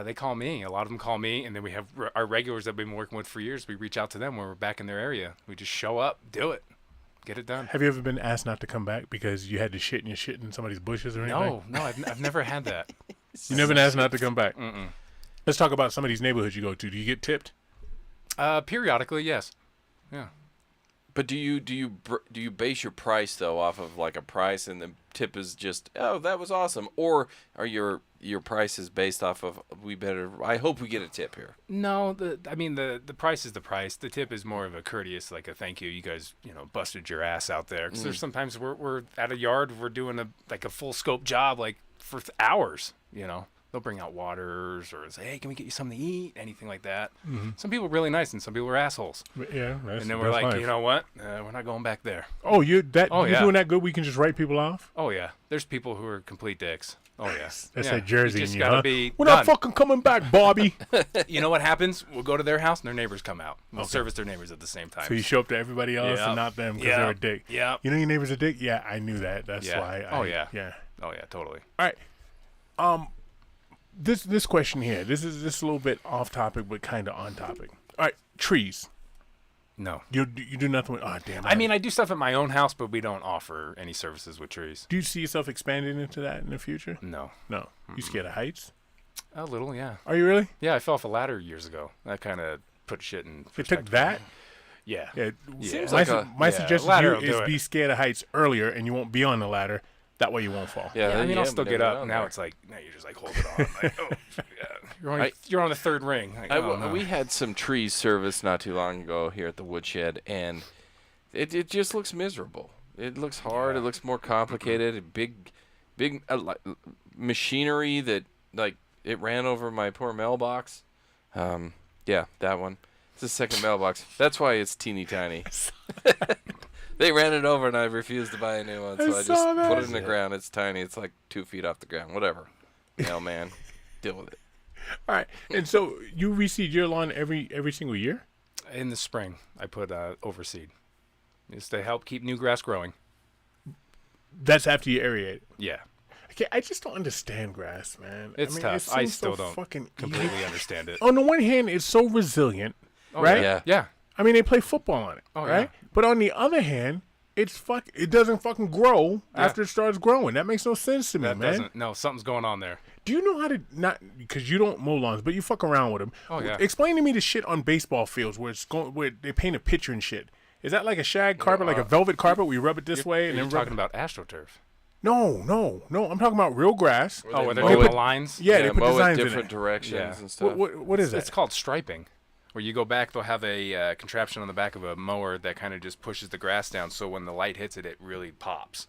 They call me. A lot of them call me, and then we have our regulars that we've been working with for years. We reach out to them when we're back in their area. We just show up, do it, get it done. Have you ever been asked not to come back because you had to shit and you shit in somebody's bushes or anything? No, I've never had that. You never been asked not to come back? Mm-mm. Let's talk about some of these neighborhoods you go to. Do you get tipped? Periodically, yes. Yeah. But do you base your price though off of like a price and the tip is just that was awesome, or are your prices based off of I hope we get a tip here? No, the price is the price. The tip is more of a courteous, like a thank you. You guys, busted your ass out there. Because there's sometimes we're at a yard, we're doing a full scope job like for hours. They'll bring out waters or say, hey, can we get you something to eat? Anything like that. Mm-hmm. Some people are really nice and some people are assholes. Yeah, and then we're like, life. you know what? We're not going back there. Oh, you're yeah. doing that good? We can just write people off. Oh yeah, there's people who are complete dicks. Oh yeah, That's that Jersey You in just you, gotta huh? be We're done. not fucking coming back, Bobby. You know what happens? We'll go to their house and their neighbors come out. We'll service their neighbors at the same time. So you show up to everybody else Yep. and not them because Yep. they're a dick. Yep. You know your neighbor's a dick? Yeah, I knew that. That's Yeah. why. Oh, yeah. Yeah. Oh yeah, totally. All right. This question here. This is a little bit off topic, but kind of on topic. All right, trees. No. You do nothing with. Oh damn. I mean, I do stuff at my own house, but we don't offer any services with trees. do you see yourself expanding into that in the future? No. No. You scared of heights? A little, yeah. Are you really? Yeah, I fell off a ladder years ago. That kind of put shit in You took perspective. that? Yeah. Yeah. Seems My, like su- a- my yeah, suggestion ladder to will you do is it. be scared of heights earlier, and you won't be on the ladder. That way you won't fall. Yeah, I mean, I'll yeah, still we get never up. know Now there. it's like, now you're just like, hold it on. Like, oh, yeah. You're on the third ring. Like, oh, no. We had some trees service not too long ago here at the woodshed, and it just looks miserable. It looks hard. It looks more complicated. Big like, machinery that like it ran over my poor mailbox. Yeah, that one. It's the second mailbox. That's why it's teeny tiny. They ran it over, and I refused to buy a new one, so I just saw that. put it in the ground. It's tiny. It's like 2 feet off the ground. Whatever. Mailman, deal with it. All right. And so you reseed your lawn every single year? In the spring, I put overseed. Just to help keep new grass growing. That's after you aerate it. Yeah. Okay, I just don't understand grass, man. It's it tough. I seems still so don't fucking completely understand it. On the one hand, it's so resilient, right? yeah. Yeah. I mean, they play football on it, Oh, right? yeah. But on the other hand, it doesn't fucking grow after it starts growing. That makes no sense to me, That man. doesn't. No, something's going on there. Do you know how to not because you don't mow lawns, but you fuck around with them? Oh, yeah. Explain to me the shit on baseball fields where they paint a picture and shit. Is that like a shag carpet, like a velvet carpet? We rub it this way and You're then rub talking about AstroTurf. No. I'm talking about real grass. Oh, where they're mow doing it- the lines? Yeah, they put mow it designs in different it. directions Yeah. and stuff. What is that? It's called striping. Where you go back, they'll have a contraption on the back of a mower that kind of just pushes the grass down, so when the light hits it, it really pops.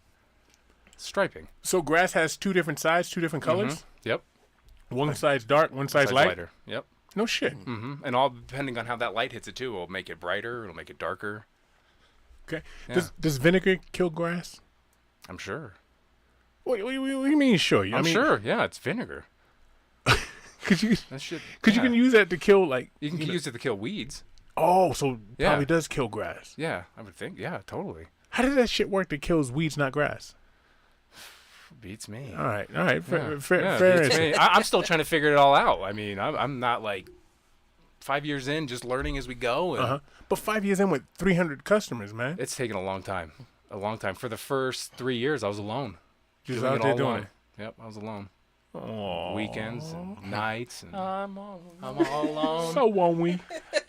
Striping. So grass has two different sides, two different colors. Yep. One side's dark, one side's Size light. lighter. Yep. No shit. And all depending on how that light hits it too, will make it brighter. It'll make it darker. Okay. Yeah. Does vinegar kill grass? I'm sure. What do you mean? Sure. I I'm mean, sure. Yeah, it's vinegar. Because you That shit. you yeah. can use that to kill like. You can use it to kill weeds. Oh, so Yeah. probably does kill grass. Yeah, I would think. Yeah, totally. How does that shit work that kills weeds, not grass? Beats me. All right. Fair, Yeah. fair, Yeah, fair beats answer. me. I'm still trying to figure it all out. I mean, I'm not like 5 years in, just learning as we go. And Uh-huh. But 5 years in with 300 customers, man. It's taken a long time. A long time. For the first 3 years, I was alone. Just Doing out it there all doing alone. it. Yep, I was alone. Oh. Weekends and nights. And, I'm all alone. So won't we?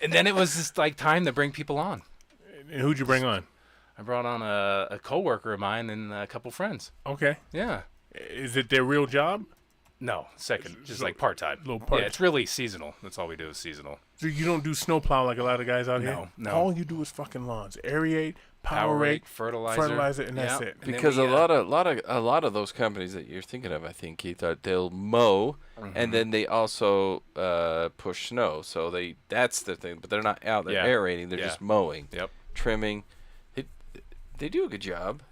and then it was just like time to bring people on. And who'd you bring on? I brought on a coworker of mine and a couple friends. Okay. Yeah. Is it their real job? No, second, just So- like part-time. little part- Yeah, it's really seasonal. That's all we do is seasonal. So you don't do snowplow like a lot of guys out here? No, no. All you do is fucking lawns. Aerate, power rake, fertilizer, and that's it. And then Because we, a lot of those companies that you're thinking of, I think, Keith, they'll mow and then they also push snow. So that's the thing, but they're not out there aerating. They're just mowing, trimming. They do a good job.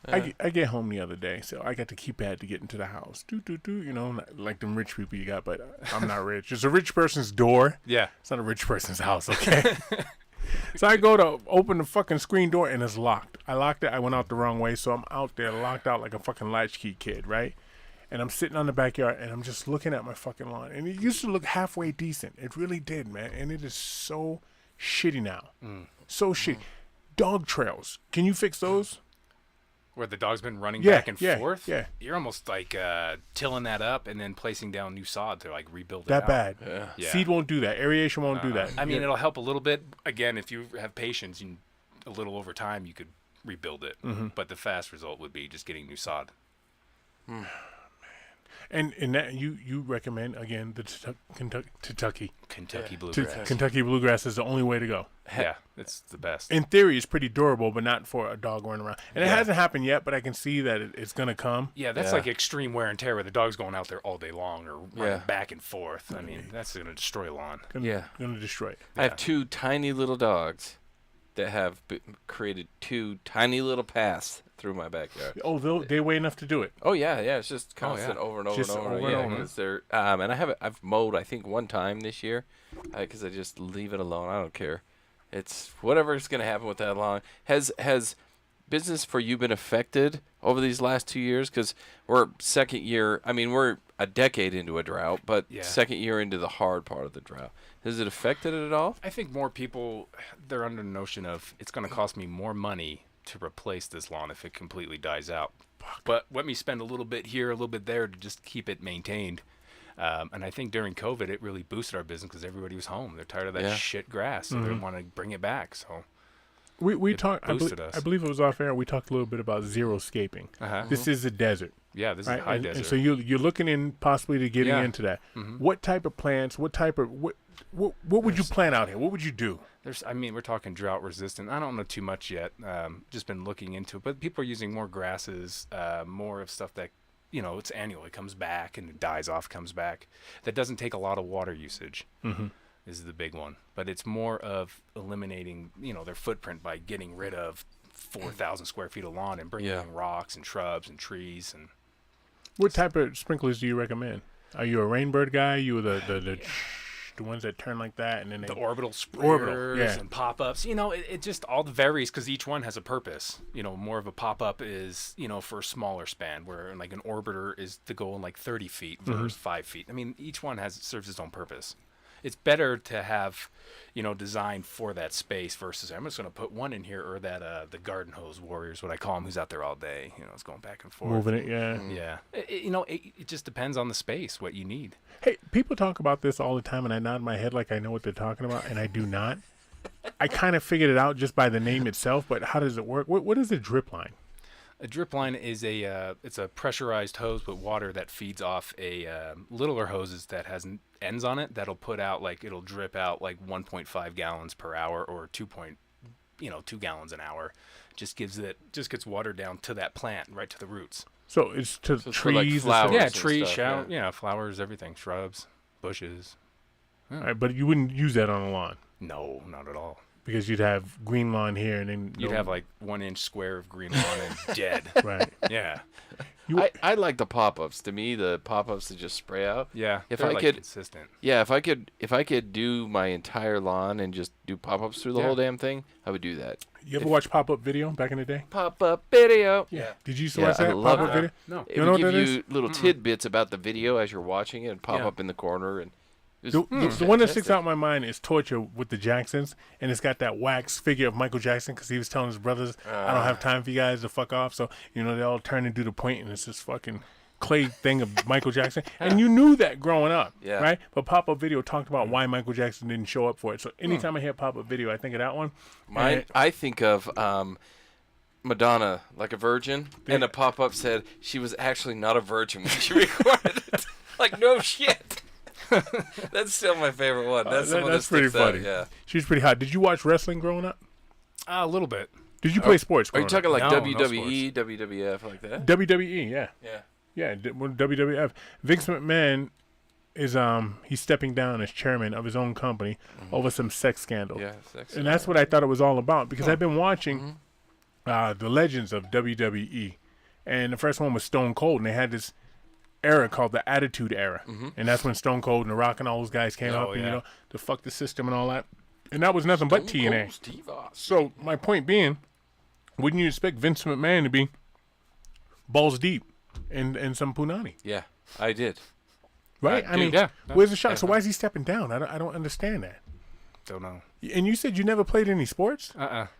I get home the other day, so I got the keypad to get into the house. You know, not like them rich people you got, but I'm not rich. It's a rich person's door. Yeah. It's not a rich person's house, okay? So I go to open the fucking screen door, and it's locked. I locked it. I went out the wrong way, so I'm out there locked out like a fucking latchkey kid, right? And I'm sitting on the backyard, and I'm just looking at my fucking lawn. And it used to look halfway decent. It really did, man. And it is so shitty now. So shitty. Dog trails. Can you fix those? Where the dog's been running Yeah, back and yeah, forth. yeah. You're almost like tilling that up and then placing down new sod to like rebuild it That out. bad. Yeah. Seed won't do that. Aeration won't do that. I mean, it'll help a little bit. Again, if you have patience, a little over time, you could rebuild it. But the fast result would be just getting new sod. And that you recommend again the Kentucky bluegrass. Kentucky bluegrass is the only way to go. Yeah, it's the best. In theory, it's pretty durable, but not for a dog running around. And it hasn't happened yet, but I can see that it's gonna come. Yeah, that's like extreme wear and tear where the dog's going out there all day long or running back and forth. I mean, that's going to destroy a lawn. Gonna destroy it. I have two tiny little dogs that have created two tiny little paths through my backyard. Oh, they weigh enough to do it. Oh yeah, it's just constant over and over Just and over. over and over. 'Cause they're and I've mowed I think one time this year, because I just leave it alone. I don't care. It's whatever's gonna happen with that lawn. Has business for you been affected over these last 2 years? Because we're second year. I mean, we're a decade into a drought, but second year into the hard part of the drought. Has it affected it at all? I think more people, they're under the notion of it's going to cost me more money to replace this lawn if it completely dies out. But let me spend a little bit here, a little bit there to just keep it maintained. And I think during COVID, it really boosted our business because everybody was home. They're tired of that shit grass, so they want to bring it back. So we talked. I us. believe it was off air. We talked a little bit about xeriscaping. This is a desert. Yeah, this Right? is high And desert. so you're looking in possibly to getting into that. What type of plants? What type of what would you plant out here? What would you do? We're talking drought resistant. I don't know too much yet. Just been looking into it, but people are using more grasses, more of stuff that, it's annual. It comes back and it dies off, comes back. That doesn't take a lot of water usage. Is the big one, but it's more of eliminating, their footprint by getting rid of 4,000 square feet of lawn and bringing in rocks and shrubs and trees. And What type of sprinklers do you recommend? Are you a rainbird guy? You the ones that turn like that, and then the orbital sprayers yeah. and pop-ups. It just all varies because each one has a purpose. More of a pop-up is, for a smaller span, where like an orbiter is to go in like 30 feet versus 5 feet. I mean, each one serves its own purpose. It's better to have, designed for that space versus I'm just going to put one in here, or that the garden hose warriors, what I call him, who's out there all day. It's going back and forth. Moving it, Yeah. It just depends on the space, what you need. Hey, people talk about this all the time, and I nod my head like I know what they're talking about, and I do not. I kind of figured it out just by the name itself, but how does it work? What is a drip line? A drip line is it's a pressurized hose with water that feeds off a littler hoses that has ends on it that'll put out it'll drip out 1.5 gallons per hour or 2 gallons an hour. Just gets water down to that plant, right to the roots. So it's to So trees, flowers Yeah, and trees, stuff, flowers, everything, shrubs, bushes. All right, but you wouldn't use that on a lawn No, not at all. because you'd have green lawn here, and then You'd have 1 inch square of green lawn and dead. right. Yeah, I like the pop-ups. To me, the pop-ups that just spray out. yeah. If they're, I could- consistent. Yeah, if I could do my entire lawn and just do pop-ups through the whole damn thing, I would do that. You ever watch pop-up video back in the day? Pop-up video. Yeah. Did you used to Yeah, watch I that love pop-up that. video? No. It You know would what give that you little tidbits about the video as you're watching it and pop up in the corner. And The one that sticks out in my mind is Torture with the Jacksons, and it's got that wax figure of Michael Jackson because he was telling his brothers, I don't have time for you guys to fuck off. So, they all turn and do the point, and it's this fucking clay thing of Michael Jackson. And you knew that growing up, right? But pop-up video talked about why Michael Jackson didn't show up for it. So anytime I hear pop-up video, I think of that one. I think of Madonna like a virgin, and a pop-up said she was actually not a virgin when she recorded it. Like, no shit. That's still my favorite one. That's the one that's that pretty sticks out, funny. yeah. She's pretty hot. Did you watch wrestling growing up? A little bit. Did you play sports? Are you growing talking like No, WWE, WWF, like that? up? WWE? Yeah, Yeah. yeah. WWF. Vince McMahon is he's stepping down as chairman of his own company over some sex scandal. Yeah, sex. And that's what I thought it was all about because I've been watching the legends of WWE, and the first one was Stone Cold, and they had this era called the Attitude Era, and that's when Stone Cold and The Rock and all those guys came up, and yeah. to fuck the system and all that, and that was nothing but TNA. Steve Austin. So my point being, wouldn't you expect Vince McMahon to be balls deep in some punani, Yeah, I did. right? I mean, yeah. where's the shock? So why is he stepping down? I don't understand that. Don't know. And you said you never played any sports?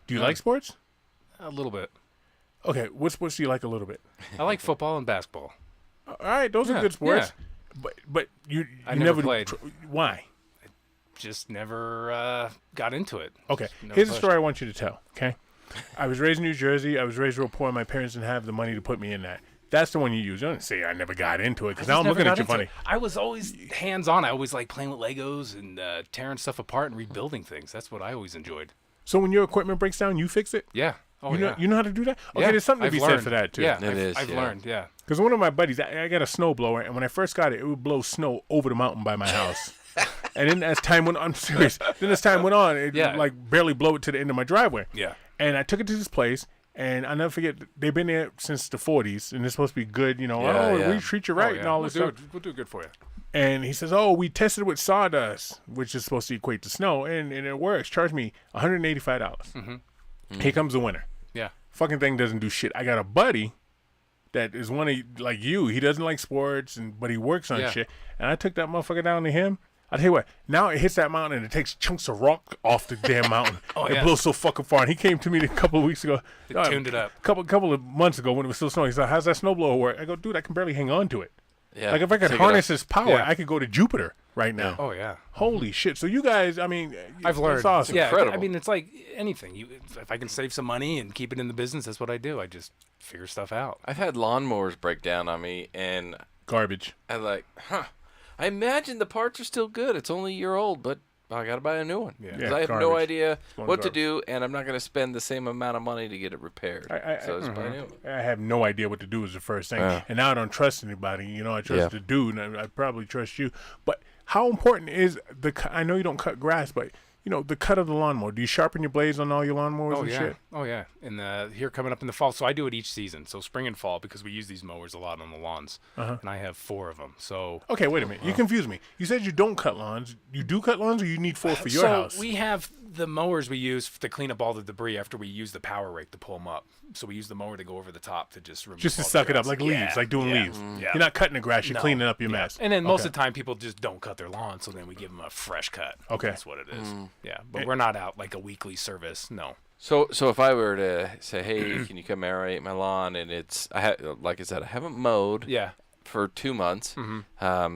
Do you like sports? A little bit. Okay, what sports do you like a little bit? I like football and basketball. All right, those are Yeah, good sports. yeah. But you I never played. Why? Just never got into it. Okay, No here's a push. story I want you to tell. Okay, I was raised in New Jersey. I was raised real poor. My parents didn't have the money to put me in that. That's the one you use. Don't say I never got into it because now I'm looking at you funny. I was always hands-on. I always like playing with Legos and tearing stuff apart and rebuilding things. That's what I always enjoyed. So when your equipment breaks down, you fix it. Yeah. Oh, you know, yeah. you know how to do that. Okay, Yeah, there's something to I've be learned. said for that too. Yeah, It is, I've yeah. learned. Yeah. Because one of my buddies, I got a snow blower, and when I first got it, it would blow snow over the mountain by my house. And then as time went on, I'm serious. Then as time went on, it Yeah. would like barely blow it to the end of my driveway. Yeah. And I took it to this place, and I'll never forget, they've been there since the 40s, and they're supposed to be good, Yeah, oh, yeah. we treat you right and all this stuff. We'll do good for you. And he says, oh, we tested with sawdust, which is supposed to equate to snow, and it works. Charge me $185. Here comes the winter. Yeah. Fucking thing doesn't do shit. I got a buddy that is one of like you. He doesn't like sports, but he works on Yeah. shit. And I took that motherfucker down to him. I tell you what, now it hits that mountain and it takes chunks of rock off the damn mountain. It yeah. blows so fucking far. And he came to me a couple of weeks ago. They tuned it up. Couple of months ago when it was still snowing. He said, how's that snowblower work? I go, dude, I can barely hang on to it. Yeah. Like if I could Take it harness up. his power, Yeah. I could go to Jupiter right now. Oh yeah. Holy shit. So you guys, I mean, I've learned. It's awesome. Yeah. incredible. I mean, it's like anything. If I can save some money and keep it in the business, that's what I do. I just figure stuff out. I've had lawnmowers break down on me, and Garbage. I'm like, I imagine the parts are still good. It's only a year old, but I got to buy a new one. Yeah. 'Cause Yeah, I have no garbage. idea Going what to garbage. do, and I'm not going to spend the same amount of money to get it repaired. So just buy a new one. I have no idea what to do is the first thing. Yeah. And now I don't trust anybody. I trust Yeah. the dude, and I probably trust you. But how important is I know you don't cut grass, but, the cut of the lawnmower. Do you sharpen your blades on all your lawnmowers Oh and yeah. shit? Oh yeah. And here coming up in the fall, so I do it each season. So spring and fall because we use these mowers a lot on the lawns, and I have 4 of them. So. Okay, wait a minute. You confused me. You said you don't cut lawns. You do cut lawns, or you need 4 for your so house? we have the mowers we use to clean up all the debris after we use the power rake to pull them up. So we use the mower to go over the top to just remove Just to all the suck it up, grass. like Yeah, leaves, like doing yeah, leaves. Yeah. You're not cutting the grass. You're No. cleaning up your Yeah. mess. And then most Okay. of the time people just don't cut their lawn, so then we give them a fresh cut. Okay. That's what it is. Yeah, but we're not out like a weekly service. No. So if I were to say, hey, can you come aerate my lawn, and like I said, I haven't mowed Yeah. for 2 months,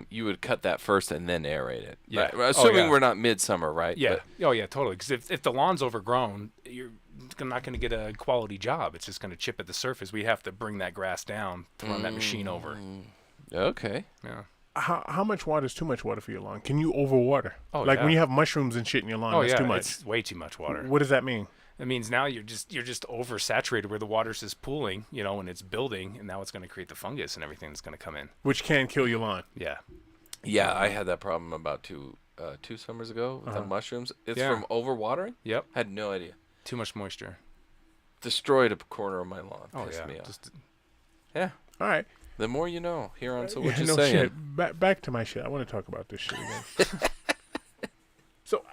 you would cut that first and then aerate it. Yeah. Right? Assuming yeah. we're not midsummer, right? Yeah. But- Oh yeah, totally. Because if the lawn's overgrown, you're not going to get a quality job. It's just going to chip at the surface. We have to bring that grass down to run that machine over. okay. Yeah. How much water is too much water for your lawn? Can you overwater? Oh, like yeah. when you have mushrooms and shit in your lawn, Oh that's yeah, too much. it's way too much water. What does that mean? It means now you're just oversaturated where the water's just pooling, and it's building, and now it's going to create the fungus and everything that's going to come in. Which can kill your lawn. Yeah. Yeah, I had that problem about two summers ago with the mushrooms. It's Yeah. from overwatering. Yep. I had no idea. Too much moisture. Destroyed a corner of my lawn. Oh Pissed yeah. me off. Just Yeah. All right. The more you know. Here on So What You no Saying. shit. Back to my shit. I want to talk about this shit again. So,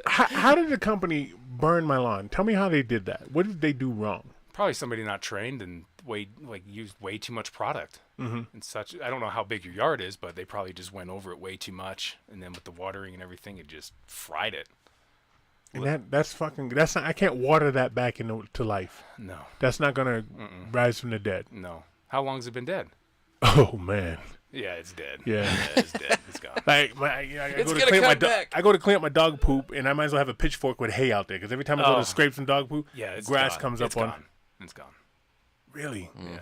how did the company burn my lawn? Tell me how they did that. What did they do wrong? probably somebody not trained and used way too much product and such. I don't know how big your yard is, but they probably just went over it way too much, and then with the watering and everything, it just fried it. And that's not. I can't water that back into life. No, That's not gonna rise from the dead. no. How long's it been dead? Oh man. Yeah, it's dead. Yeah. It's dead. It's gone. Like I It's go to gonna clean my come back. I go to clean up my dog poop, and I might as well have a pitchfoot with hay out there because every time I go Oh. to scrape some dog poop, Yeah, it's grass gone. comes It's up on. gone. It's gone. Really? Yeah.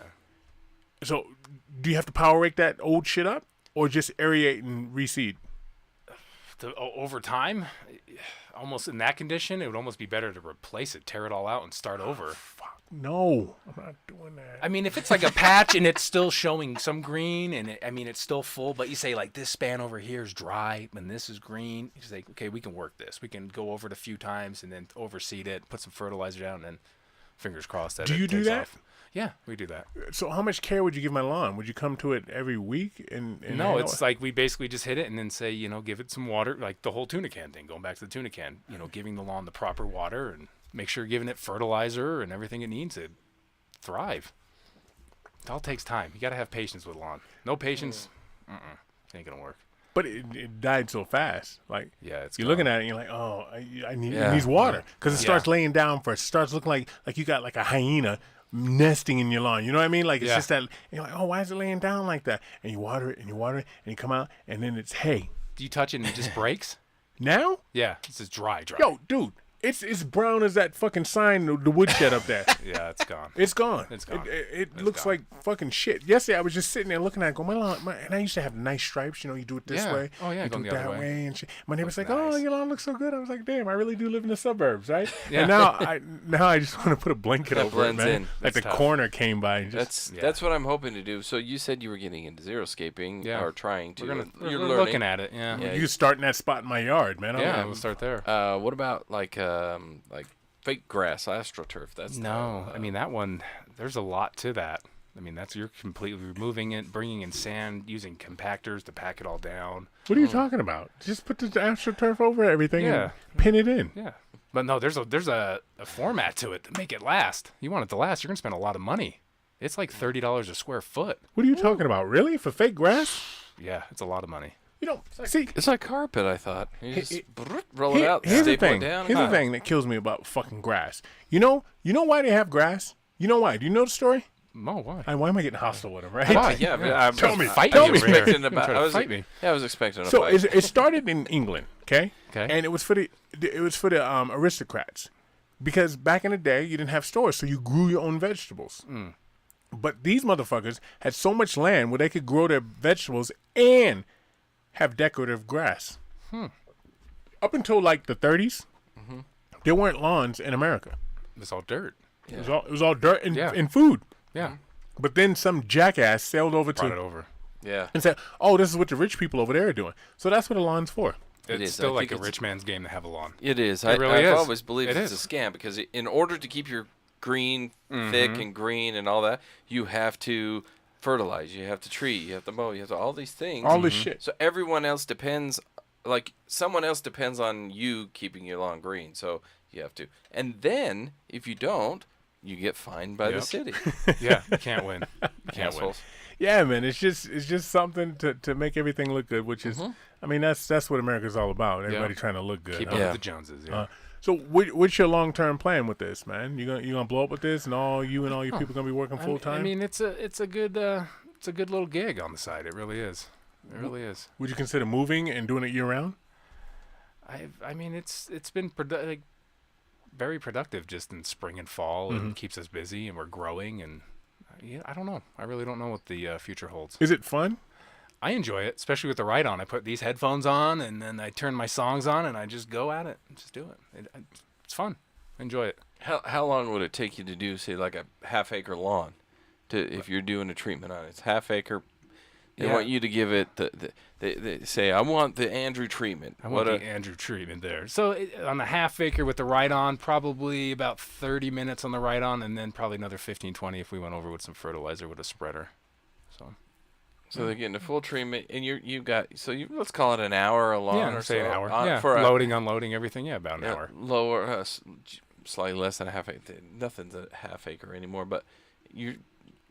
So, do you have to power rake that old shit up, or just aerate and reseed? Over time, almost in that condition, it would almost be better to replace it, tear it all out, and start over. Fuck no, I'm not doing that. I mean, if it's like a patch and it's still showing some green, and it's still full, but you say like this span over here is dry and this is green, you say, okay, we can work this. We can go over it a few times and then overseed it, put some fertilizer down, and then fingers crossed that. Do you do that? Off. Yeah, we do that. So, how much care would you give my lawn? Would you come to it every week? And No, it's like we basically just hit it and then say, give it some water, like the whole tuna can thing, going back to the tuna can, giving the lawn the proper water and make sure you're giving it fertilizer and everything it needs to thrive. It all takes time. You got to have patience with lawn. No patience, it ain't going to work. But it died so fast. Like, yeah, it's you're gone. looking at it and you're like, oh, I need it needs water. Because it starts laying down first. It starts looking like you got like a hyena nesting in your lawn. You know what I mean? Like, it's just that, and you're like, oh, why is it laying down like that? And you water it and you water it and you come out and then it's hay. Do you touch it and it just breaks? Now? Yeah, it's just dry. Yo, dude, it's brown as that fucking sign, the woodshed up there. Yeah, it's gone. It's gone. It's gone. It looks like fucking shit. Yesterday, I was just sitting there looking at it, going, my lawn, and I used to have nice stripes. You do it this way. Oh, yeah, you going do the it other that way. way. And shit. My neighbor's like, Looks oh, nice. your lawn looks so good. I was like, damn, I really do live in the suburbs, right? Yeah. And now I just want to put a blanket That over it, blends man. in. Like That's the tough. corner came by and just. That's what I'm hoping to do. So you said you were getting into xeriscaping or trying to. We're You're we're learning. looking at it, yeah. Yeah, You could start in that spot in my yard, man. Yeah, we'll start there. What about like fake grass, astroturf? That's No, I mean, that one, there's a lot to that. I mean, you're completely removing it, bringing in sand, using compactors to pack it all down. What are you talking about? Just put the AstroTurf over everything and Yeah. pin it in. Yeah. But no, there's a format to it to make it last. You want it to last, you're going to spend a lot of money. It's like $30 a square foot. What are you talking about? Really? For fake grass? Yeah, it's a lot of money. See, It's like carpet, I thought. You just roll it Here- out, here's the staple it thing. down. Here's the thing that kills me about fucking grass. You know why they have grass? You know why? Do you know the story? Oh, why? Why am I getting hostile with them, right? Why? Yeah, but I'm Tell me. Fight Tell me me. over here. expecting You're gonna try to fight me. Yeah, I was expecting a So fight. it started in England, okay? Okay. And it was for the aristocrats, because back in the day you didn't have stores, so you grew your own vegetables. But these motherfuckers had so much land where they could grow their vegetables and have decorative grass. Up until like the 30s, there weren't lawns in America. It's all dirt. It was all dirt and, Yeah. and food. Yeah. But then some jackass sailed over Brought to it over. Yeah. and said, "Oh, this is what the rich people over there are doing." So that's what a lawn's for. It It's is. still I like think a rich man's game to have a lawn. It is. It really I've is. always believed It it's is. a scam because in order to keep your green thick and green and all that, you have to fertilize, you have to treat, you have to mow, you have to all these things. All this shit. So everyone else depends, like someone else depends on you keeping your lawn green. So you have to. And then if you don't, you get fined by the Yep. city. Yeah, you can't win. You can't win. Assholes. Yeah, man, it's just something to make everything look good, which is, I mean, that's what America's all about. Everybody trying to look good. Keep huh? up Yeah. with the Joneses. Yeah. So what's your long-term plan with this, man? You gonna blow up with this, and all you people gonna be working full time? I mean, it's a good little gig on the side. It really is. It really is. Would you consider moving and doing it year round? I mean, it's been very productive just in spring and fall, and keeps us busy, and we're growing. And I don't know. I really don't know what the future holds. Is it fun? I enjoy it, especially with the ride on. I put these headphones on, and then I turn my songs on, and I just go at it and just do it. It's fun. I enjoy it. How long would it take you to do, say, like a half-acre lawn, if you're doing a treatment on it? It's half-acre. They Yeah. want you to give it they say, I want the Andrew treatment. I want the Andrew treatment there. So on the half acre with the ride on, probably about 30 minutes on the ride on, and then probably another 15, 20 if we went over with some fertilizer with a spreader. So they're getting a full treatment, and let's call it an hour a lawn Yeah, or say so. an hour. On, For loading, unloading, everything. Yeah, about an yeah, hour. lower, slightly less than a half acre. Nothing's a half acre anymore, but you're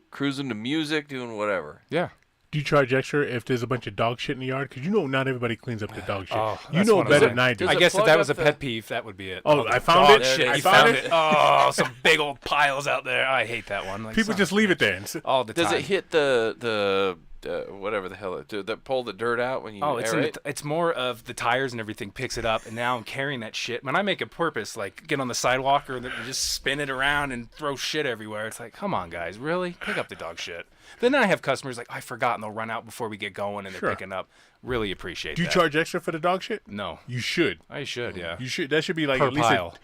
cruising to music, doing whatever. Yeah. Do you charge extra if there's a bunch of dog shit in the yard? Because not everybody cleans up the dog shit. Oh, you that's know one of better them. than I do. Does I it guess if plug that was a up the- pet peeve, that would be it. Oh, the I found dog it. shit, I you found it. Oh, some big old piles out there. I hate that one. Like, People son just of a leave it bitch. there. And all the Does time. it hit the whatever the hell that pull the dirt out when you it's aerate? it's more of the tires and everything picks it up, and now I'm carrying that shit. When I make a purpose, like get on the sidewalk or just spin it around and throw shit everywhere, it's like, come on, guys, really? Pick up the dog shit. Then I have customers like, I forgot, and they'll run out before we get going, and they're picking up. Really appreciate Do you that. charge extra for the dog shit? No. You should. I should, yeah. You should. That should be like Per at least pile.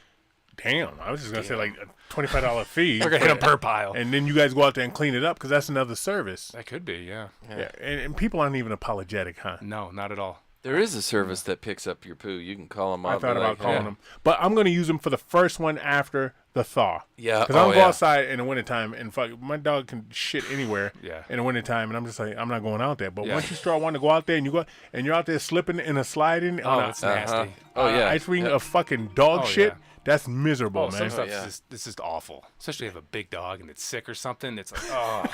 damn. I was just gonna say like a $25 fee. We're going to hit them per pile. And then you guys go out there and clean it up because that's another service. That could be, yeah. Yeah, and people aren't even apologetic, huh? No, not at all. There is a service that picks up your poo. You can call them up. I thought about calling them, but I'm gonna use them for the first one after the thaw. Yeah, because I don't go outside in the wintertime and fuck. My dog can shit anywhere. Yeah. In the wintertime, and I'm just like, I'm not going out there. But once you start wanting to go out there and you're out there slipping and a sliding, It's nasty. Oh, yeah. ice cream of fucking dog shit. yeah. That's miserable, Oh, man. some stuff yeah. is just awful. Especially if you have a big dog and it's sick or something. It's like, oh,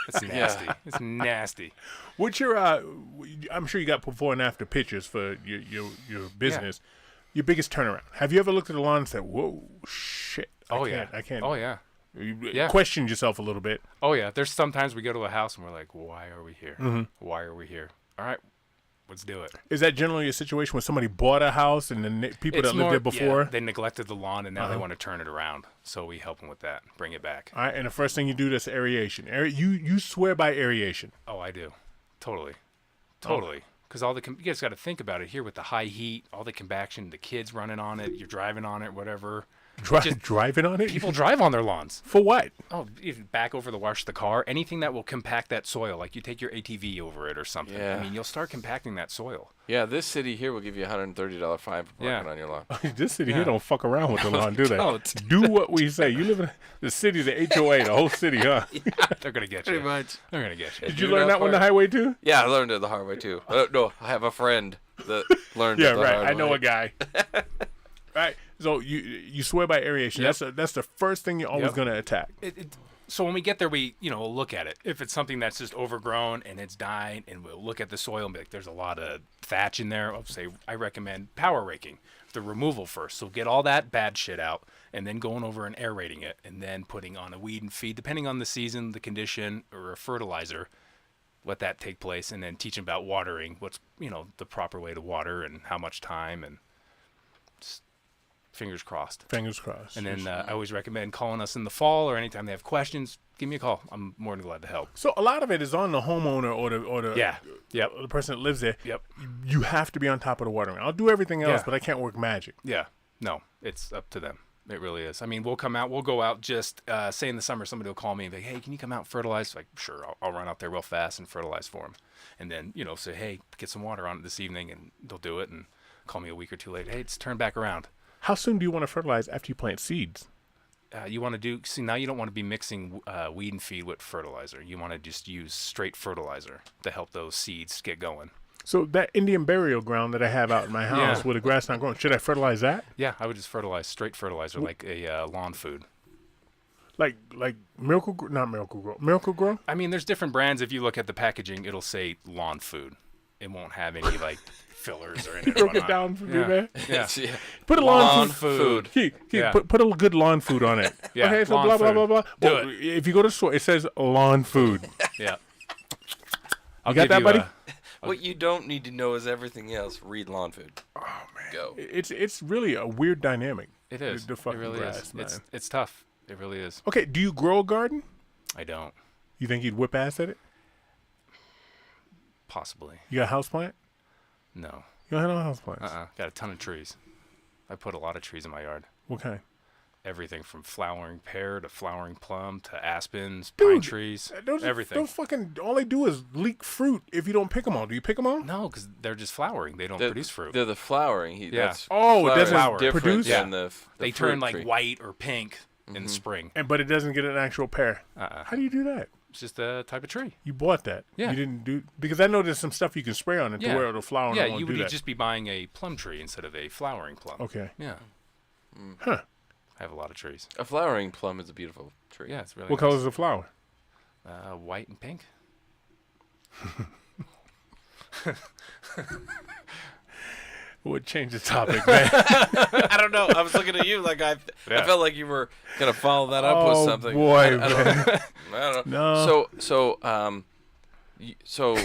it's nasty. It's nasty. What's your? I'm sure you got before and after pictures for your business. Your biggest turnaround. Have you ever looked at the lawn and said, "Whoa, shit"? I can't. Oh, yeah. You questioned yourself a little bit. Oh, yeah. There's sometimes we go to a house and we're like, why are we here? Mm-hmm. Why are we here? All right, let's do it. Is that generally a situation where somebody bought a house and the people that lived there before? Yeah, they neglected the lawn and now they want to turn it around. So we help them with that, bring it back. All right, and the first thing you do is aeration. You swear by aeration. Oh, I do. Totally. Because you guys got to think about it here with the high heat, all the compaction, the kids running on it, you're driving on it, whatever. Driving on it? People drive on their lawns. For what? Oh, if you back over the wash of the car, anything that will compact that soil, like you take your ATV over it or something. Yeah. I mean, you'll start compacting that soil. Yeah, this city here will give you a $130 fine for parking on your lawn. This city here don't fuck around with the lawn, do they? Don't. Do what we say. You live in the city, the HOA, the whole city, huh? They're going to get you. Pretty much. They're going to get you. Did you learn that one the highway too? Yeah, I learned it the hard way too. No, I have a friend that learned Yeah, it the right. hard I know way. a guy. Right. So you swear by aeration. Yep. That's the first thing you're always going to attack. So when we get there, we'll look at it. If it's something that's just overgrown and it's dying, and we'll look at the soil and be like, there's a lot of thatch in there. I recommend power raking, the removal first. So get all that bad shit out, and then going over and aerating it, and then putting on a weed and feed, depending on the season, the condition, or a fertilizer. Let that take place, and then teach them about watering. What's the proper way to water and how much time, and just fingers crossed. Fingers crossed. And then I always recommend calling us in the fall or anytime they have questions. Give me a call. I'm more than glad to help. So a lot of it is on the homeowner or the Yep. the person that lives there. Yep. You have to be on top of the watering. I'll do everything else, Yeah. but I can't work magic. Yeah. No, it's up to them. It really is. I mean, we'll go out just, say in the summer, somebody will call me and be like, hey, can you come out and fertilize? Like, sure, I'll run out there real fast and fertilize for them. And then, say, hey, get some water on it this evening, and they'll do it and call me a week or two later. Hey, it's turned back around. How soon do you want to fertilize after you plant seeds? You want to now you don't want to be mixing weed and feed with fertilizer. You want to just use straight fertilizer to help those seeds get going. So that Indian burial ground that I have out in my house where the grass not growing, should I fertilize that? Yeah, I would just fertilize, straight fertilizer, like a lawn food. Like Miracle Grow? I mean, there's different brands. If you look at the packaging, it'll say lawn food. It won't have any fillers or anything. Broke it down for me, man. Yeah. Yeah. Put a Lawn food. Yeah. Put a good lawn food on it. Yeah, Okay, so lawn blah, blah, food. blah, blah. Do Well, if you go to the store, it says lawn food. Yeah. You got that, buddy? What you don't need to know is everything else. Read lawn food. Oh, man. Go. It's really a weird dynamic. It is. The fucking it really grass, is. man. It's tough. It really is. Okay, do you grow a garden? I don't. You think you'd whip ass at it? Possibly. You got a house plant? No. You don't have no house plants? Got a ton of trees. I put a lot of trees in my yard. What kind? Everything from flowering pear to flowering plum to aspens, Dude, pine trees, everything. Those fucking, all they do is leak fruit if you don't pick them all. Do you pick them all? No, because they're just flowering. They don't produce fruit. They're the flowering. That's Oh, it doesn't flowering is different produce? than the They fruit turn like tree. white or pink in the spring. But it doesn't get an actual pear. Uh-uh. How do you do that? It's just a type of tree. You bought that. Yeah. You didn't do, because I know there's some stuff you can spray on it to where it'll flower and Yeah, it won't you do would that. just be buying a plum tree instead of a flowering plum. Okay. Yeah. Huh. I have a lot of trees. A flowering plum is a beautiful tree. Yeah, it's really What nice. color is the flower? White and pink. Would change the topic, man. I don't know. I was looking at you like I felt like you were gonna follow that up with something. Boy, I man. don't know. I don't know. No. So So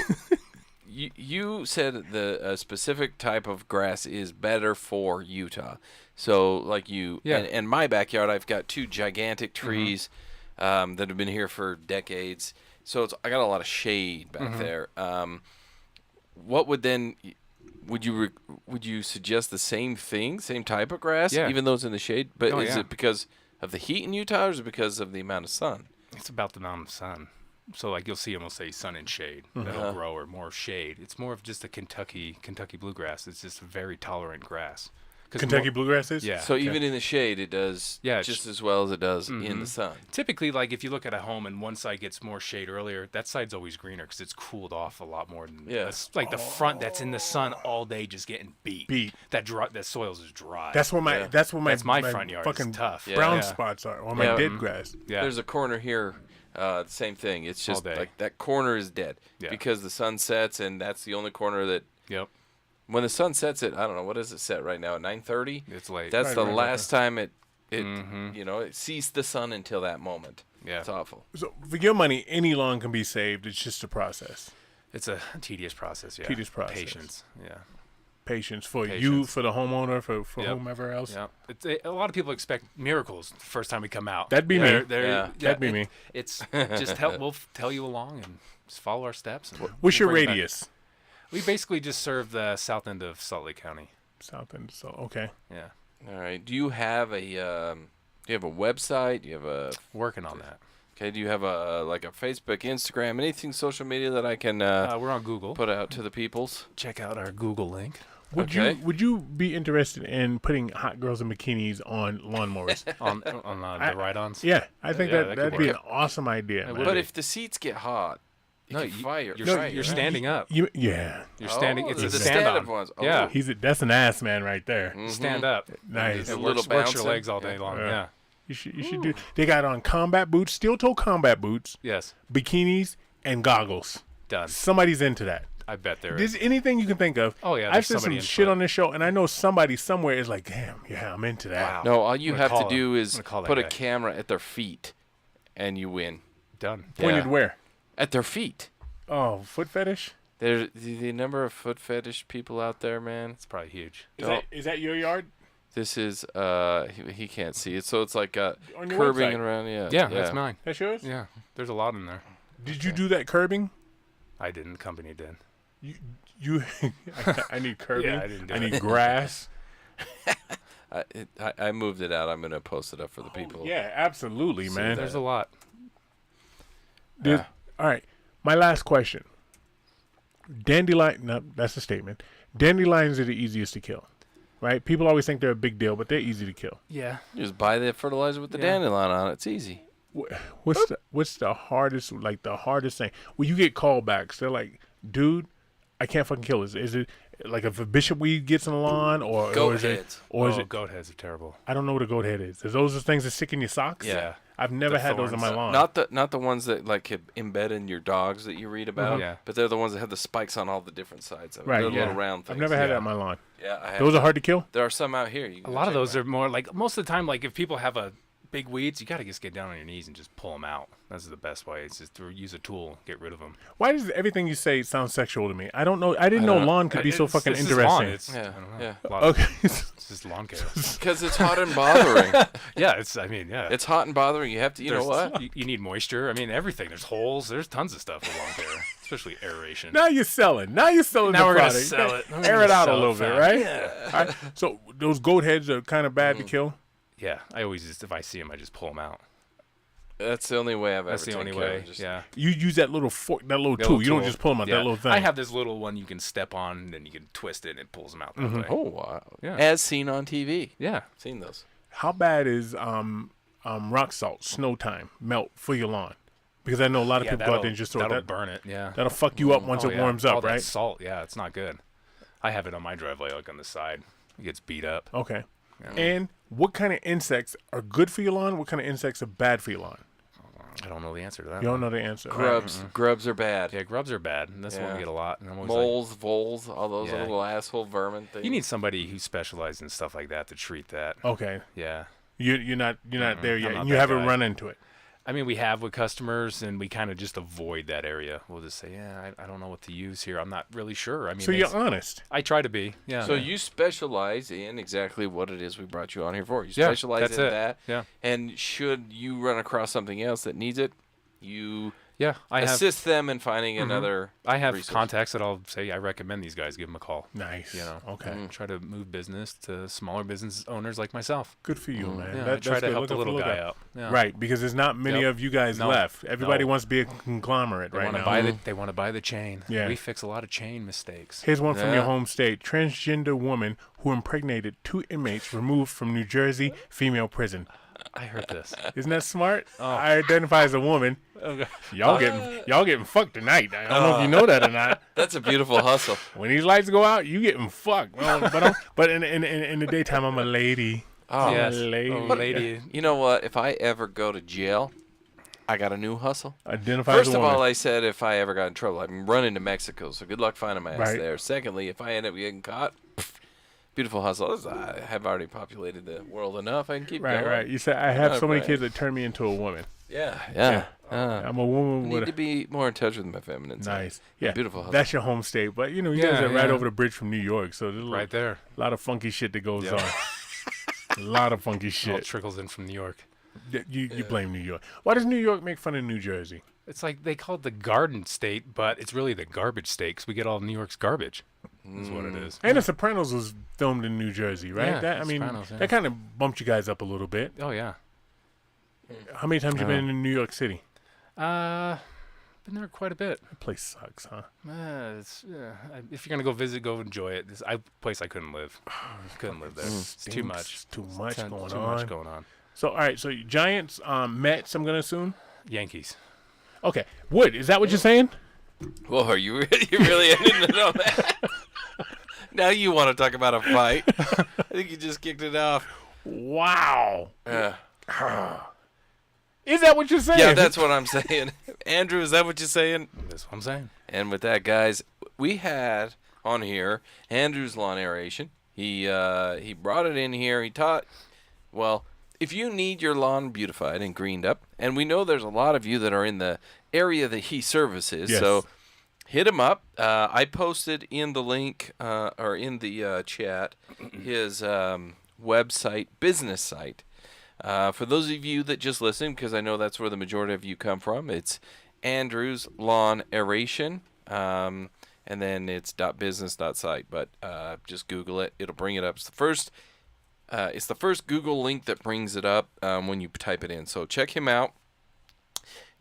you said a specific type of grass is better for Utah. So like in my backyard, I've got 2 gigantic trees that have been here for decades. So I got a lot of shade back there. What would then? Would you suggest the same thing, same type of grass, even though it's in the shade? But is it because of the heat in Utah, or is it because of the amount of sun? It's about the amount of sun. So like you'll see them will say sun and shade that'll grow, or more shade. It's more of just a Kentucky bluegrass. It's just a very tolerant grass. Kentucky bluegrass is? Yeah. So even in the shade, it does just as well as it does in the sun. Typically, like if you look at a home and one side gets more shade earlier, that side's always greener because it's cooled off a lot more than it's like the front that's in the sun all day just getting beat. That soil's is dry. That's where my front yard fucking is tough. brown spots are on my dead grass. Yeah. There's a corner here. Same thing. It's just like that corner is dead because the sun sets, and that's the only corner that. Yep. When the sun sets at, I don't know, what is it set right now, at 9:30? It's late. That's the last time it sees the sun until that moment. Yeah. It's awful. So for your money, any lawn can be saved. It's just a process. It's a tedious process, yeah. Tedious process. Patience, yeah. Patience for you, for the homeowner, for whomever else. Yeah. A lot of people expect miracles the first time we come out. That'd be me. That'd be me. It's just help. We'll tell you along and just follow our steps. What's your radius? We basically just serve the south end of Salt Lake County. South end, okay. Yeah. All right. Do you have a website? Do you have working on that? Okay. Do you have a Facebook, Instagram, anything social media that I can we're on Google. Put out to the peoples? Check out our Google link. Would you be interested in putting hot girls in bikinis on lawnmowers? on the ride-ons? Yeah, I think that'd be an awesome idea. But if the seats get hot. You're standing up. You're standing. It's a stand-up ones. Oh. Yeah, that's an ass man right there. Stand up. Nice. It works your legs all day long. Yeah. You should do. They got on combat boots, steel-toe combat boots. Yes. Bikinis and goggles. Done. Somebody's into that. I bet there There's is. anything you can think of. Oh yeah. I've said some shit on this show, and I know somebody somewhere is like, damn, yeah, I'm into that. Wow. No, all you have to do is put a camera at their feet, and you win. Done. Pointed where? At their feet. Oh, foot fetish? There's the number of foot fetish people out there, man. It's probably huge. Is that your yard? This is he can't see it, so it's like on your curbing website. Around. Yeah, that's mine. That's yours? Yeah, there's a lot in there. Did you do that curbing? I didn't. The company did. You I need curbing. Yeah, I didn't do I it. need grass. I moved it out. I'm gonna post it up for the people. Yeah, absolutely, man. There's a lot. All right. My last question. No, that's a statement. Dandelions are the easiest to kill, right? People always think they're a big deal, but they're easy to kill. Yeah. You just buy the fertilizer with the dandelion on it. It's easy. What's the hardest, like the hardest thing? When you get callbacks, they're like, dude, I can't fucking kill this. Is it like if a bishop weed gets in the lawn or goat heads? Goat heads are terrible. I don't know what a goat head is. Is those the things that stick in your socks? Yeah. I've never had those in my lawn. Not the ones that like embed in your dogs that you read about. Yeah. But they're the ones that have the spikes on all the different sides of it. Right. They're Yeah. little round things. I've never had that in my lawn. Yeah, I have. Those are hard to kill? There are some out here. A lot of those are more like most of the time. Like if people have a big weeds, you got to just get down on your knees and just pull them out. That's the best way. It's just to use a tool, get rid of them. Why does everything you say sound sexual to me? I don't know. I didn't know lawn could be so fucking interesting. Okay. It's just lawn care. Because it's hot and bothering. Yeah, it's hot and bothering. You have to. You know what? You need moisture. I mean, everything. There's holes. There's tons of stuff with lawn care, especially aeration. Now you're selling. Now we're gonna sell it. Air it out a little bit, right? Yeah. All right. So those goat heads are kind of bad to kill. Yeah, I always just if I see them, I just pull them out. That's the only way I've ever taken That's the only way. Yeah. You use that little fork, that little tool. You don't just pull them out. That little thing. I have this little one you can step on, and then you can twist it, and it pulls them out that way. Oh wow! Yeah. As seen on TV. Yeah, seen those. How bad is rock salt, snow time, melt for your lawn? Because I know a lot of people go out there and just throw that'll burn it. Yeah, that'll fuck you up once it warms up, right? That salt, yeah, it's not good. I have it on my driveway, like on the side. It gets beat up. Okay. Yeah. And what kind of insects are good for your lawn? What kind of insects are bad for your lawn? I don't know the answer to that. You don't know the answer. Grubs. Right? Grubs are bad. Yeah, grubs are bad. And that's what we get a lot. And moles, voles, all those little asshole vermin things. You need somebody who specializes in stuff like that to treat that. Okay. Yeah. You're not there yet. And you haven't run into it. I mean, we have with customers, and we kind of just avoid that area. We'll just say, yeah, I don't know what to use here. I'm not really sure. I mean, So you're honest. I try to be. Yeah. So you specialize in exactly what it is we brought you on here for. You Yeah, specialize that's in it. that. Yeah. And should you run across something else that needs it, you Yeah, I have. assist them in finding another. I have resource. contacts that I'll say I recommend these guys. Give them a call. Nice. You know, Okay. Try to move business to smaller business owners like myself. Good for you, man. Yeah, I That- try that's to good. help Look the up, little look guy up. out. Yeah. Right, because there's not many Yep. of you guys No. left. Everybody No. wants to be a conglomerate They right want to now. buy the. They want to buy the chain. Yeah. We fix a lot of chain mistakes. Here's one from your Yeah. home state. Transgender woman who impregnated 2 inmates removed from New Jersey female prison. I heard this. Isn't that smart? Oh. I identify as a woman. Okay. Y'all getting fucked tonight. I don't know if you know that or not. That's a beautiful hustle. When these lights go out, you getting fucked. But in the daytime, I'm a lady. Oh, Yes. lady. Oh, lady. You know what? If I ever go to jail, I got a new hustle. Identify First as a of woman. all, I said if I ever got in trouble, I'm running to Mexico. So good luck finding my ass Right. there. Secondly, if I end up getting caught, beautiful hustle. I have already populated the world enough. I can keep Right, going. right. You said I have so many Right. kids that turn me into a woman. Yeah. I'm a woman I with need a to be more in touch with my feminine side. nice. Yeah, Beautiful hustle. that's your home state. But you Yeah, guys are right yeah. over the bridge from New York, so there's Right there. a lot of funky shit that goes Yeah. on. A lot of funky All shit. trickles in from New York. You blame New York. Why does New York make fun of New Jersey? It's like they call it the Garden State, but it's really the garbage state 'cause we get all New York's garbage. Is what it is. And The Sopranos was filmed in New Jersey, right? Yeah, That, I mean, Sopranos, yeah. that kind of bumped you guys up a little bit. Oh yeah. How many times you been in New York City? Been there quite a bit. That place sucks, huh? If you're gonna go visit, go enjoy it. This place I couldn't live. Couldn't live there. It's too Stinks. much. Too much Too going much on. going on. So, all right. So, Giants, Mets. I'm gonna assume. Yankees. Okay. Wood. Is that what you're saying? Whoa, are you really ending it on that? Now you want to talk about a fight. I think you just kicked it off. Wow. Yeah. Is that what you're saying? Yeah, that's what I'm saying. Andrew, is that what you're saying? That's what I'm saying. And with that, guys, we had on here Andrew's lawn aeration. He brought it in here. He taught, well, if you need your lawn beautified and greened up, and we know there's a lot of you that are in the area that he services, Yes. so hit him up. I posted in the link or in the chat his website, business site. For those of you that just listen, because I know that's where the majority of you come from, it's Andrew's Lawn Aeration, and then it's .business.site. But just Google it; it'll bring it up. It's the first Google link that brings it up when you type it in. So check him out.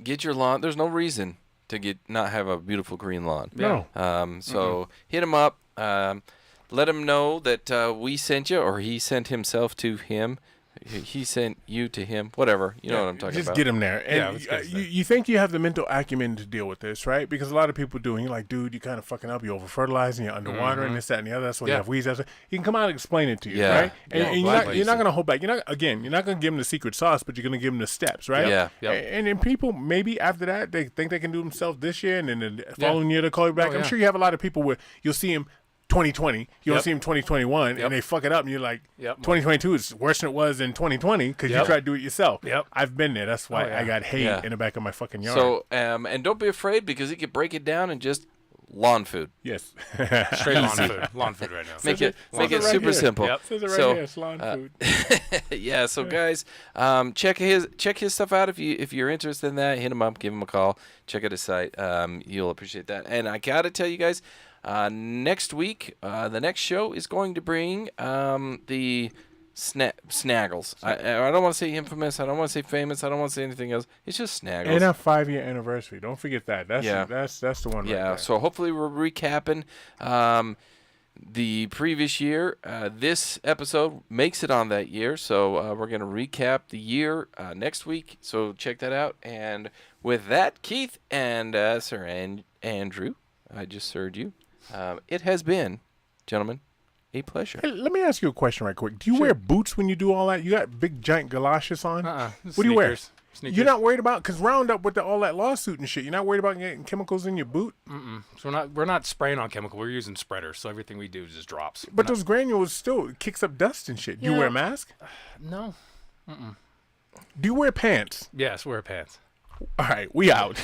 Get your lawn. There's no reason to not have a beautiful green lawn. No. So hit him up. Let him know that we sent you, or he sent himself to him. He sent you to him. Whatever. You know what I'm talking Just about. get him there. Yeah, And let's get his you, name. you think you have the mental acumen to deal with this, right? Because a lot of people do. And you're like, dude, you kind of fucking up. You're over fertilizing. You're underwater, and this, that, and the other. That's why you Yeah. have weeds. He can come out and explain it to you, Yeah. right? And, Yeah, and gladly. you're not going to hold back. You're not going to give him the secret sauce, but you're going to give him the steps, right? Yeah. Yep. And then people, maybe after that, they think they can do themselves this year, and then the following year they'll call you back. Oh, I'm yeah. sure you have a lot of people where you'll see him 2020, you don't Yep. see him 2021, Yep. and they fuck it up, and you're like, Yep. 2022 is worse than it was in 2020 because you Yep. tried to do it yourself. Yep. I've been there. That's why Oh, yeah. I got hate Yeah. in the back of my fucking yard. So and don't be afraid, because he could break it down in just lawn food. yes. Straight lawn food. Lawn food right now. Make it Says it right super here. simple. Yep. Says it right So, here, it's lawn food. Yeah, so guys, check his stuff out if you're interested in that. Hit him up, give him a call, check out his site. You'll appreciate that. And I gotta tell you guys, next week, the next show is going to bring the Snaggles. I don't want to say infamous. I don't want to say famous. I don't want to say anything else. It's just Snaggles. And our 5-year anniversary. Don't forget that. That's Yeah. that's the one. Yeah, Right there. so hopefully we're recapping the previous year. This episode makes it on that year, so we're going to recap the year next week. So check that out. And with that, Keith and Sir Andrew, I just served you. It has been, gentlemen, a pleasure. Hey, let me ask you a question right quick. Do you wear boots when you do all that? You got big giant galoshes on? What do you wear? Sneakers. You're not worried about, because Roundup with all that lawsuit and shit, you're not worried about getting chemicals in your boot? So we're not spraying on chemical. We're using spreaders. So everything we do just drops. But those granules still kicks up dust and shit. You Yeah. wear a mask? No. Do you wear pants? Yes, wear pants. All right, we out.